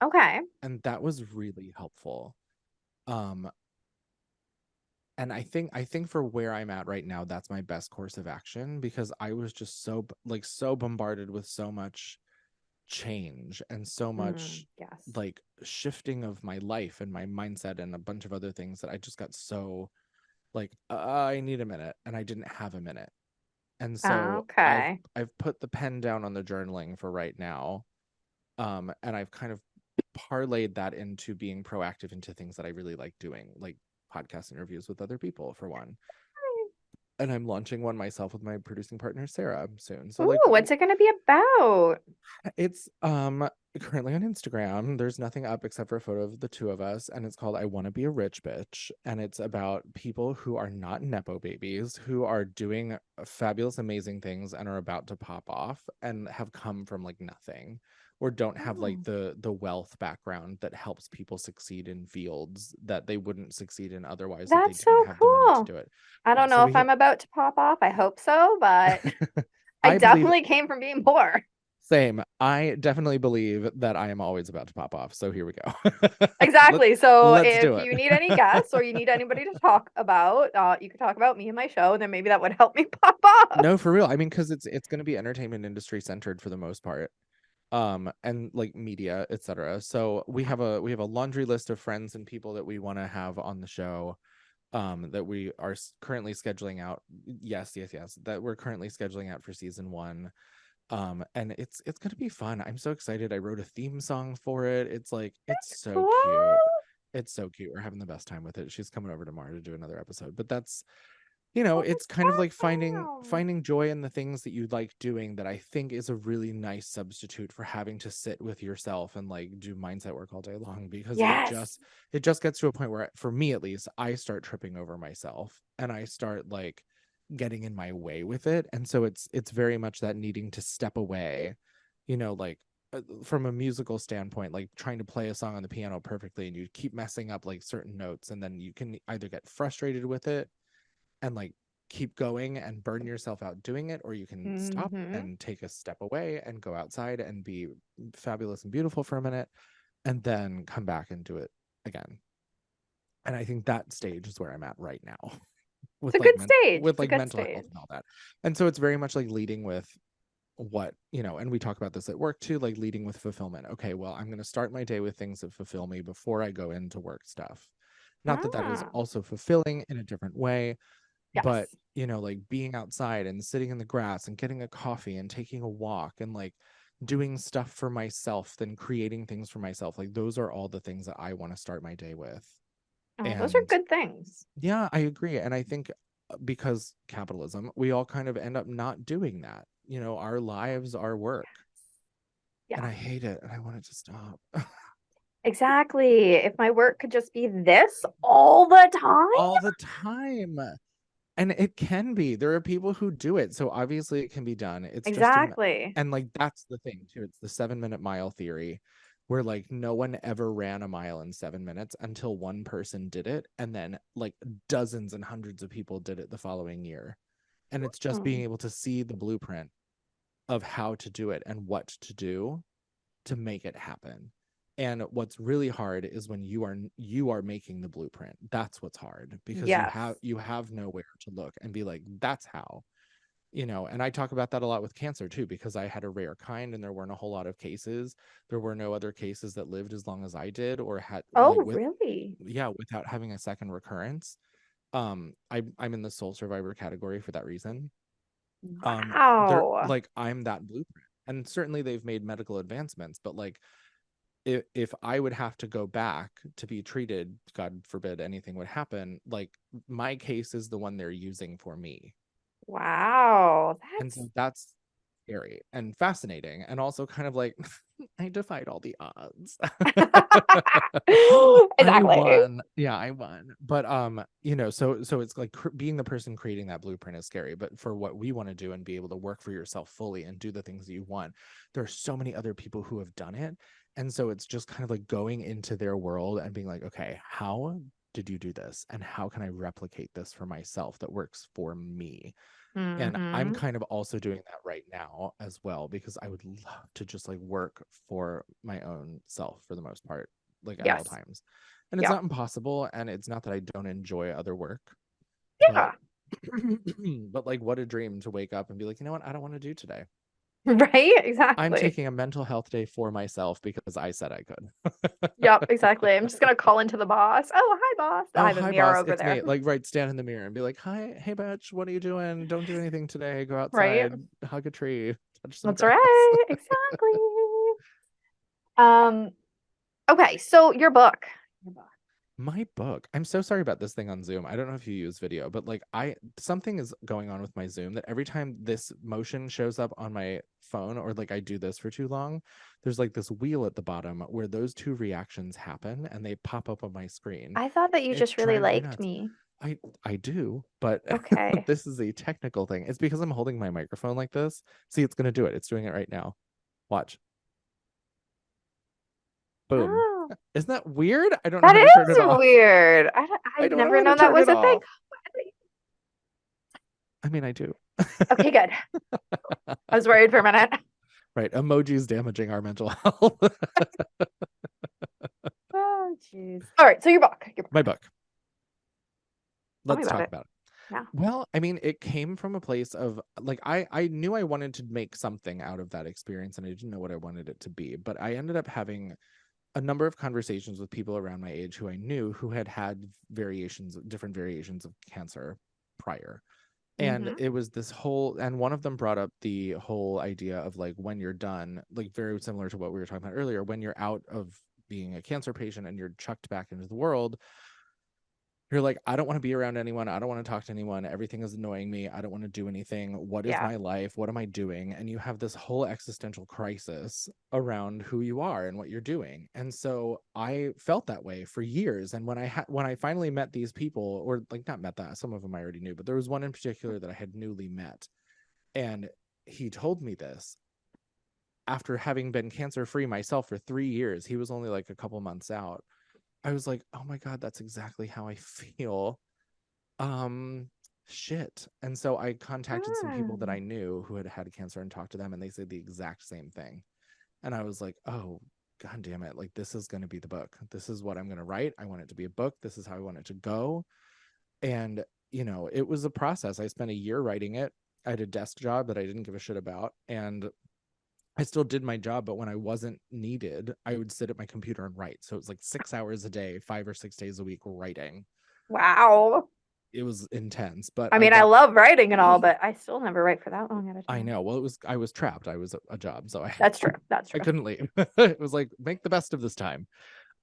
okay. and that was really helpful. Um, and I think for where I'm at right now, that's my best course of action, because I was just so bombarded with so much change and so much Yes. like shifting of my life and my mindset and a bunch of other things, that I just got so like, I need a minute, and I didn't have a minute. And so I've Okay. I've put the pen down on the journaling for right now. And I've kind of parlayed that into being proactive into things that I really like doing, like podcast interviews with other people, for one. And I'm launching one myself with my producing partner Sarah soon. So Ooh, like, what's it going to be about? it's currently on Instagram. There's nothing up except for a photo of the two of us, and it's called I Want to Be a Rich Bitch. And it's about people who are not Nepo babies, who are doing fabulous, amazing things and are about to pop off and have come from like nothing, or don't have like Oh, the wealth background that helps people succeed in fields that they wouldn't succeed in otherwise if they that's didn't so have the money to cool. do it. I Yeah, don't so know if we I'm about to pop off. I hope so, but I I believe. definitely came from being poor. Same. I definitely believe that I am always about to pop off. So here we go. Let Exactly. So let's if do it. you need any guests or you need anybody to talk about, you could talk about me and my show, and then maybe that would help me pop off. No, for real. I mean, because it's going to be entertainment industry centered for the most part. And like media, etc. So we have a laundry list of friends and people that we want to have on the show. That we are currently scheduling out. Yes, yes, yes. That we're currently scheduling out for season one. And it's gonna be fun. I'm so excited. I wrote a theme song for it. It's like, it's so Cool. cute. It's so cute. We're having the best time with it. She's coming over tomorrow to do another episode. But that's, it's kind of like Awesome. finding joy in the things that you like doing, that I think is a really nice substitute for having to sit with yourself and like do mindset work all day long, because Yes. it just gets to a point where, for me at least, I start tripping over myself, and I start like getting in my way with it. And so it's very much that needing to step away, like, from a musical standpoint, like trying to play a song on the piano perfectly, and you keep messing up like certain notes, and then you can either get frustrated with it and like keep going and burn yourself out doing it, or you can stop Mm-hmm. and take a step away and go outside and be fabulous and beautiful for a minute, and then come back and do it again. And I think that stage is where I'm at right now It's a with like good stage. It's a good mental health stage. and all that. And so it's very much like leading with what, and we talk about this at work too, like leading with fulfillment. Okay, well, I'm going to start my day with things that fulfill me before I go into work stuff. Not that that is Ah, also fulfilling in a different way, but yes. like being outside and sitting in the grass and getting a coffee and taking a walk and like doing stuff for myself, then creating things for myself, like those are all the things that I want to start my day with. Oh, those are And good things. yeah, I agree. And I think, because capitalism, we all kind of end up not doing that. Our lives are work, and Yeah, I hate it, and I want it to stop. exactly. If my work could just be this all the All time. the time. And it can be. There are people who do it. So obviously it can be done. It's just Exactly. and like that's the thing too. It's the 7-minute mile theory, where like no one ever ran a mile in 7 minutes until one person did it. And then like dozens and hundreds of people did it the following year. And it's just being Hmm. able to see the blueprint of how to do it and what to do to make it happen. And what's really hard is when you are making the blueprint. That's what's hard, because you Yes. have nowhere to look and be like, that's how. And I talk about that a lot with cancer too, because I had a rare kind and there weren't a whole lot of cases. There were no other cases that lived as long as I did, or had like Oh, really? without having a second recurrence. I'm in the sole survivor category for that reason. They're Wow. like, I'm that blueprint. And certainly they've made medical advancements, but like if I would have to go back to be treated, God forbid anything would happen, like my case is the one they're using for me. Wow. And so that's scary and fascinating, and also kind of like I defied all the odds. I Exactly. won. Yeah, I won. But so it's like being the person creating that blueprint is scary, but for what we want to do and be able to work for yourself fully and do the things that you want, there are so many other people who have done it. And so it's just kind of like going into their world and being like, okay, how did you do this? And how can I replicate this for myself that works for me? And I'm Mm-hmm. kind of also doing that right now as well, because I would love to just like work for my own self for the most part, like at all Yes. times. And it's Yeah. not impossible. And it's not that I don't enjoy other work, but Yeah. but like what a dream to wake up and be like, you know what? I don't want to do today. Right? I'm Exactly. taking a mental health day for myself because I said I could. Yep, exactly. I'm just gonna call into the boss. Oh, hi, boss. I Oh, have a hi, mirror boss. over It's there. me. Like, right, stand in the mirror and be like, hi, hey, bitch, what are you doing? Don't do anything today. Go Right? outside, hug a tree, touch some That's grass. right. Exactly. Um, okay, so your book. Your book. My book. I'm so sorry about this thing on Zoom. I don't know if you use video, but like something is going on with my Zoom that every time this motion shows up on my phone, or like I do this for too long, there's like this wheel at the bottom where those two reactions happen and they pop up on my screen. I thought that you It just really drives me liked nuts. me. I do, but Okay. this is a technical thing. It's because I'm holding my microphone like this. See, it's gonna do it. It's doing it right now. Watch. Boom. Oh, Isn't that weird? I don't know that how to turn is it off. weird. I I've don't know never how to known that turn was it a thing. off. I mean, I do. Okay, good. I was worried for a minute. Right. Emojis damaging our mental health. Oh, jeez. All right, so your book. Your My book. book. Tell me Let's about talk it. about it. Yeah. Well, I mean, it came from a place of like I knew I wanted to make something out of that experience, and I didn't know what I wanted it to be. But I ended up having a number of conversations with people around my age who I knew who had had different variations of cancer prior. And Mm-hmm. it was this whole, and one of them brought up the whole idea of like when you're done, like very similar to what we were talking about earlier, when you're out of being a cancer patient and you're chucked back into the world, you're like, I don't want to be around anyone. I don't want to talk to anyone. Everything is annoying me. I don't want to do anything. What is Yeah. my life? What am I doing? And you have this whole existential crisis around who you are and what you're doing. And so I felt that way for years. And when I finally met these people, or like not met that, some of them I already knew, but there was one in particular that I had newly met. And he told me this after having been cancer free myself for 3 years. He was only like a couple months out. I was like, oh my God, that's exactly how I feel. um Shit. And so I contacted some people that I Hmm. knew who had had cancer and talked to them, and they said the exact same thing. And I was like, oh, God damn it, like this is going to be the book. This is what I'm going to write. I want it to be a book. This is how I want it to go. And it was a process. I spent a year writing it. I had a desk job that I didn't give a shit about, and I still did my job, but when I wasn't needed, I would sit at my computer and write. So it was like 6 hours a day, 5 or 6 days a week writing. Wow. It was intense, but I I mean, I got love writing and all, but I still never write for that long at a I time. know. Well, I was trapped. I was a job, so That's true. That's I true. couldn't leave. It was like make the best of this time.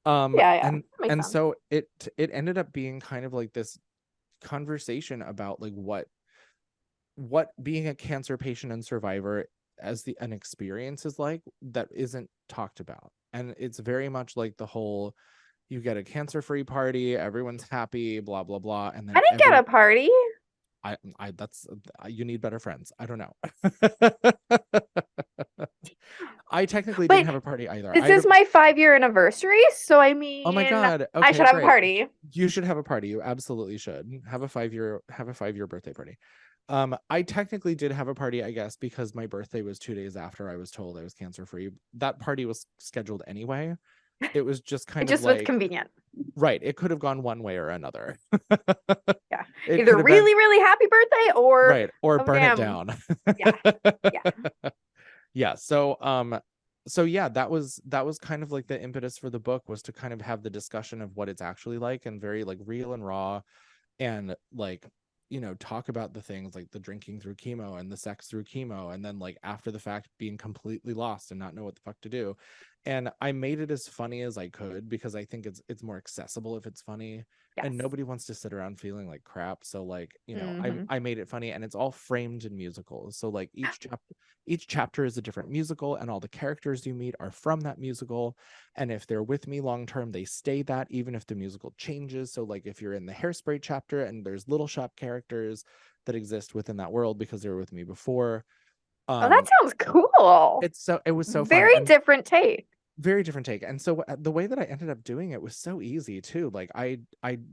Yeah, yeah. And That makes sense. so it ended up being kind of like this conversation about like what being a cancer patient and survivor as an experience is like that isn't talked about. And it's very much like the whole you get a cancer-free party, everyone's happy, blah blah blah, and I then didn't get a party. I that's you need better friends. I don't know. I technically didn't But have a party either. this is my 5-year anniversary, so I Oh my mean, God. I Okay, should have a great. party. You should have a party. You absolutely should. Have a 5-year birthday party. I technically did have a party, I guess, because my birthday was 2 days after I was told I was cancer free. That party was scheduled anyway. It was just It kind of just was like, convenient. right, it could have gone one way or another. Yeah. It Either could have been really, really happy birthday or right, or oh burn it damn. down. Yeah. Yeah. Yeah, so yeah, that was kind of like the impetus for the book, was to kind of have the discussion of what it's actually like, and very like real and raw, and like talk about the things like the drinking through chemo and the sex through chemo, and then like after the fact being completely lost and not know what the fuck to do. And I made it as funny as I could because I think it's more accessible if it's funny. Yes. And nobody wants to sit around feeling like crap. So like, Mm-hmm. I made it funny, and it's all framed in musicals. So like each chapter is a different musical, and all the characters you meet are from that musical. And if they're with me long term, they stay that even if the musical changes. So like if you're in the Hairspray chapter and there's Little Shop characters that exist within that world because they were with me before. Oh, that sounds cool. It was so fun. Very And different take. very different take. And so the way that I ended up doing it was so easy too. Like I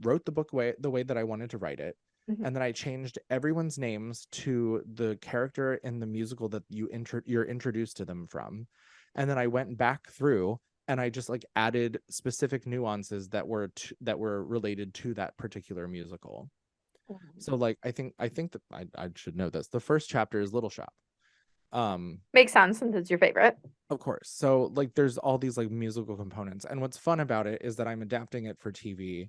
wrote the book the way that I wanted to write it, Mhm. and then I changed everyone's names to the character in the musical that you're introduced to them from. And then I went back through and I just like added specific nuances that were related to that particular musical. So like I think that I should know this. The first chapter is Little Shop. Makes sense since it's your favorite. Of course. So like there's all these like musical components. And what's fun about it is that I'm adapting it for TV.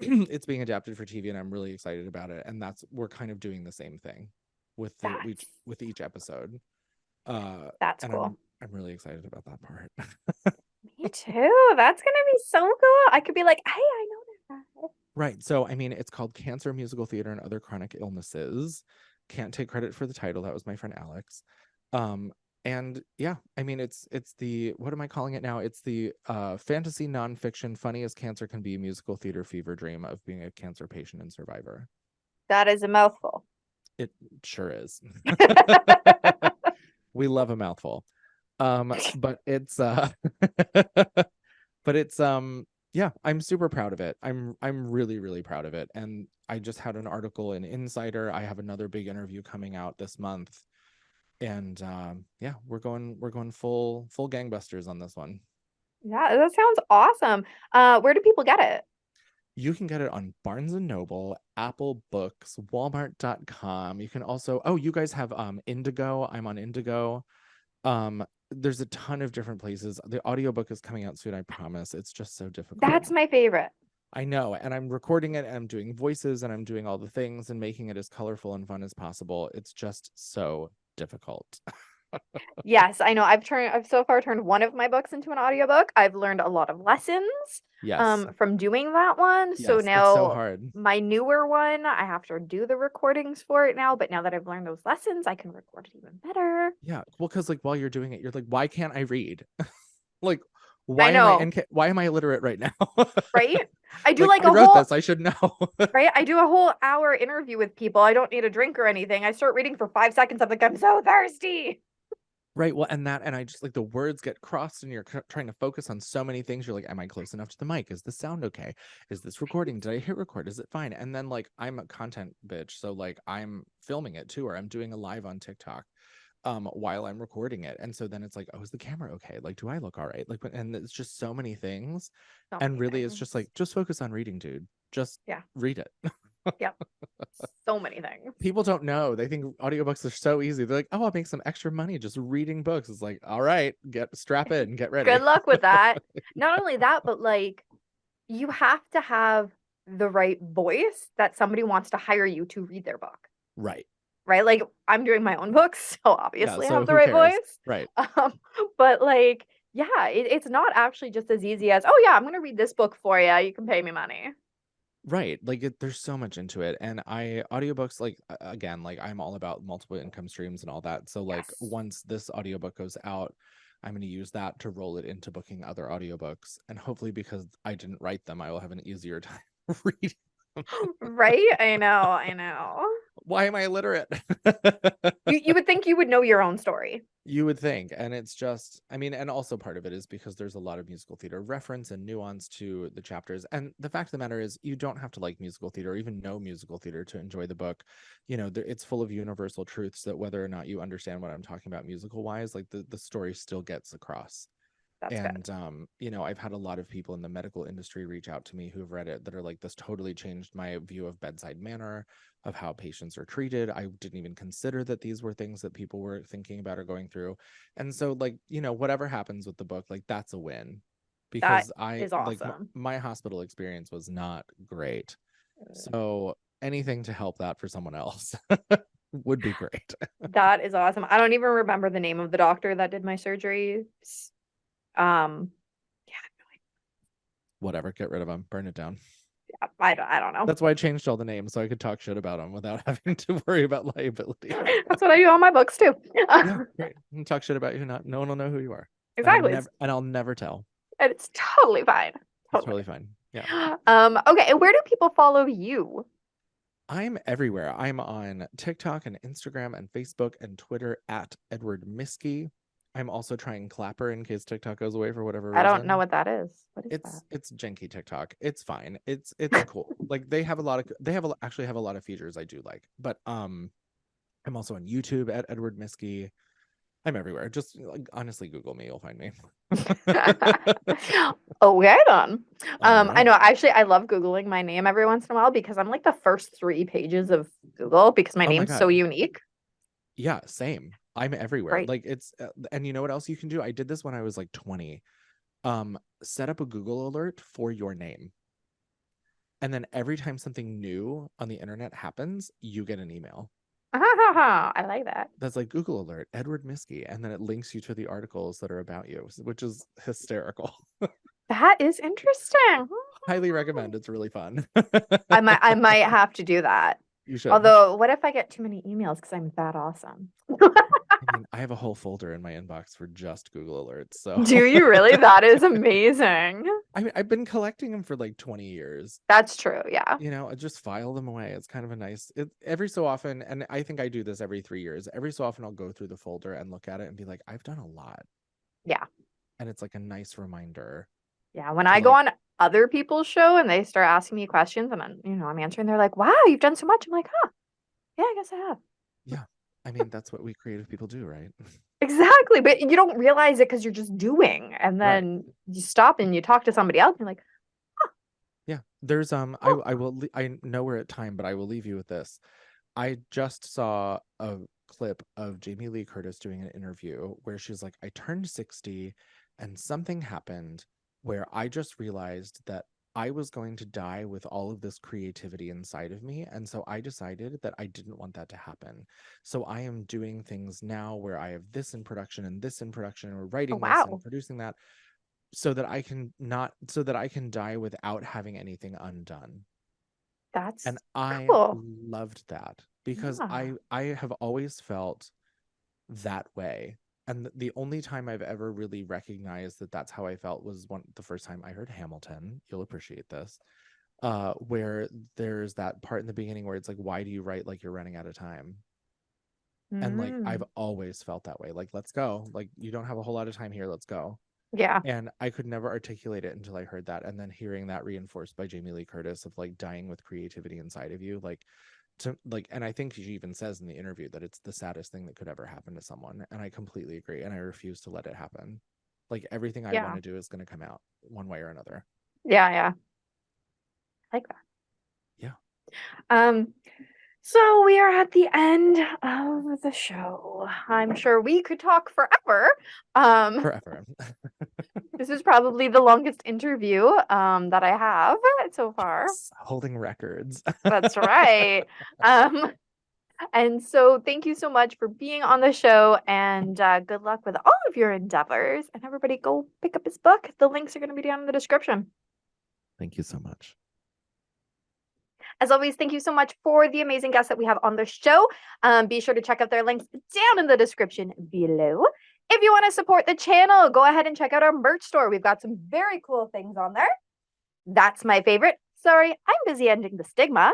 It's being adapted for TV, and I'm really excited about it. And we're kind of doing the same thing with That's with each episode. that's And cool. I'm really excited about that part. Me too. That's gonna be so cool. I could be like, hey, I know that. Right. So I mean it's called Cancer, Musical Theater, and Other Chronic Illnesses. Can't take credit for the title. That was my friend Alex. Um, and yeah, I mean it's the, what am I calling it now? It's the fantasy nonfiction funny as cancer can be musical theater fever dream of being a cancer patient and survivor. That is a mouthful. It sure is. We love a mouthful. But it's but it's yeah, I'm super proud of it. I'm really, really proud of it. And I just had an article in Insider. I have another big interview coming out this month. And yeah, we're going full gangbusters on this one. Yeah, that sounds awesome. Where do people get it? You can get it on Barnes and Noble, Apple Books, Walmart.com. You can also, oh, you guys have Indigo. I'm on Indigo. There's a ton of different places. The audiobook is coming out soon, I promise. It's just so difficult. That's my favorite. I know, and I'm recording it, and I'm doing voices, and I'm doing all the things and making it as colorful and fun as possible. It's just so difficult. Yes, I know. I've so far turned one of my books into an audiobook. I've learned a lot of lessons Yes. from doing that one. So Yes, it's so now hard. my newer one, I have to do the recordings for it now, but now that I've learned those lessons, I can record it even better. Yeah, well, because like while you're doing it, you're like, why can't I read? Like, I know, why am I illiterate right now? right? I do Like, like I a wrote whole this, I should know. right? I do a whole hour interview with people. I don't need a drink or anything. I start reading for 5 seconds. I'm like, I'm so thirsty. Right. Well, and I just like the words get crossed, and you're trying to focus on so many things. You're like, am I close enough to the mic? Is the sound okay? Is this recording? Did I hit record? Is it fine? And then like I'm a content bitch, so like I'm filming it too, or I'm doing a live on TikTok while I'm recording it. And so then it's like, oh, is the camera okay? Like, do I look all right? Like, and it's just so many things. So And many really it's just things. like, just focus on reading, dude. Just Yeah. read it. Yep. So many things. People don't know. They think audiobooks are so easy. They're like, oh, I'll make some extra money just reading books. It's like, all right, strap in, get ready. Good luck with that. Not only that, but like you have to have the right voice that somebody wants to hire you to read their book. Right. Right? Like I'm doing my own books, so Yeah. obviously I So have the who right cares? voice. Right. But like, yeah, it's not actually just as easy as, oh yeah, I'm gonna read this book for you. You can pay me money. Right. Like there's so much into it. And audiobooks, like again, like I'm all about multiple income streams and all that. So like Yes. once this audiobook goes out, I'm going to use that to roll it into booking other audiobooks. And hopefully because I didn't write them, I will have an easier time reading them. Right? I know, I know. Why am I illiterate? You would think you would know your own story. You would think. And it's just, I mean, and also part of it is because there's a lot of musical theater reference and nuance to the chapters. And the fact of the matter is, you don't have to like musical theater or even know musical theater to enjoy the book. It's full of universal truths that whether or not you understand what I'm talking about musical wise, like the story still gets across. That's good. And I've had a lot of people in the medical industry reach out to me who've read it that are like, this totally changed my view of bedside manner, of how patients are treated. I didn't even consider that these were things that people were thinking about or going through. And so like, whatever happens with the book, like that's a win, That because I is like awesome. my hospital experience was not great. So anything to help that for someone else would be great. That is awesome. I don't even remember the name of the doctor that did my surgery. Yeah, Whatever, get rid of them, burn it down. I don't know. That's why I changed all the names so I could talk shit about them without having to worry about liability. That's what I do on my books too. Yeah, great. And talk shit about you. No one will know who you are. Exactly. And I'll never tell. And it's totally fine. It's totally fine. Yeah. Okay, and where do people follow you? I'm everywhere. I'm on TikTok and Instagram and Facebook and Twitter at Edward Miskie. I'm also trying Clapper in case TikTok goes away for whatever reason. I don't know what that is. What is that? It's janky TikTok. It's fine. It's cool. Like they actually have a lot of features I do like. But I'm also on YouTube at Edward Miskie. I'm everywhere. Just like honestly Google me, you'll find me. Okay then. I Alright. know actually I love Googling my name every once in a while because I'm like the first 3 pages of Google because my Oh my name's so God. unique. Yeah, same. I'm everywhere. Right. Like it's and you know what else you can do? I did this when I was like 20. Set up a Google alert for your name. And then every time something new on the internet happens, you get an email. I like that. That's like Google alert, Edward Miskie, and then it links you to the articles that are about you, which is hysterical. That is interesting. Highly recommend. It's really fun. I might have to do that. You should. Although, what if I get too many emails because I'm that awesome? I mean, I have a whole folder in my inbox for just Google alerts. So Do you really? That is amazing. I mean, I've been collecting them for like 20 years. That's true. Yeah. You know, I just file them away. It's kind of a nice every so often, and I think I do this every 3 years. Every so often I'll go through the folder and look at it and be like, I've done a lot. Yeah. And it's like a nice reminder. Yeah. When I go on other people's show and they start asking me questions and I'm answering, they're like, wow, you've done so much. I'm like, huh. Yeah, I guess I have. Yeah. I mean, that's what we creative people do, right? Exactly. But you don't realize it because you're just doing. And Right. then you stop and you talk to somebody else and you're like, Yeah. There's I know we're at time, but I will leave you with this. I just saw a clip of Jamie Lee Curtis doing an interview where she's like, I turned 60 and something happened where I just realized that I was going to die with all of this creativity inside of me. And so I decided that I didn't want that to happen. So I am doing things now where I have this in production and this in production, and we're oh, writing this wow. and producing that so that I can die without having anything undone. That's And I cool. loved that because Yeah. I have always felt that way. And the only time I've ever really recognized that that's how I felt was the first time I heard Hamilton. You'll appreciate this. Where there's that part in the beginning where it's like, why do you write like you're running out of time? And like I've always felt that way. Like, let's go. Like, you don't have a whole lot of time here. Let's go. Yeah. And I could never articulate it until I heard that. And then hearing that reinforced by Jamie Lee Curtis of like dying with creativity inside of you, and I think she even says in the interview that it's the saddest thing that could ever happen to someone. And I completely agree. And I refuse to let it happen. Like everything I want to do is going to come out one way or another. Yeah. Yeah. I like that. Yeah. So we are at the end of the show. I'm sure we could talk forever. Forever. This is probably the longest interview that I have so far. Yes, holding records. That's right. And so thank you so much for being on the show, and good luck with all of your endeavors. And everybody go pick up his book. The links are going to be down in the description. Thank you so much. As always, thank you so much for the amazing guests that we have on the show. Be sure to check out their links down in the description below. If you want to support the channel, go ahead and check out our merch store. We've got some very cool things on there. That's my favorite. Sorry, I'm busy ending the stigma.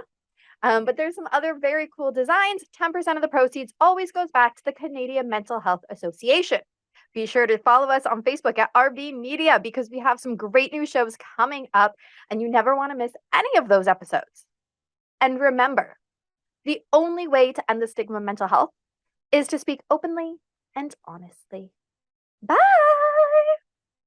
But there's some other very cool designs. 10% of the proceeds always goes back to the Canadian Mental Health Association. Be sure to follow us on Facebook at RB Media because we have some great new shows coming up and you never want to miss any of those episodes. And remember, the only way to end the stigma of mental health is to speak openly and honestly.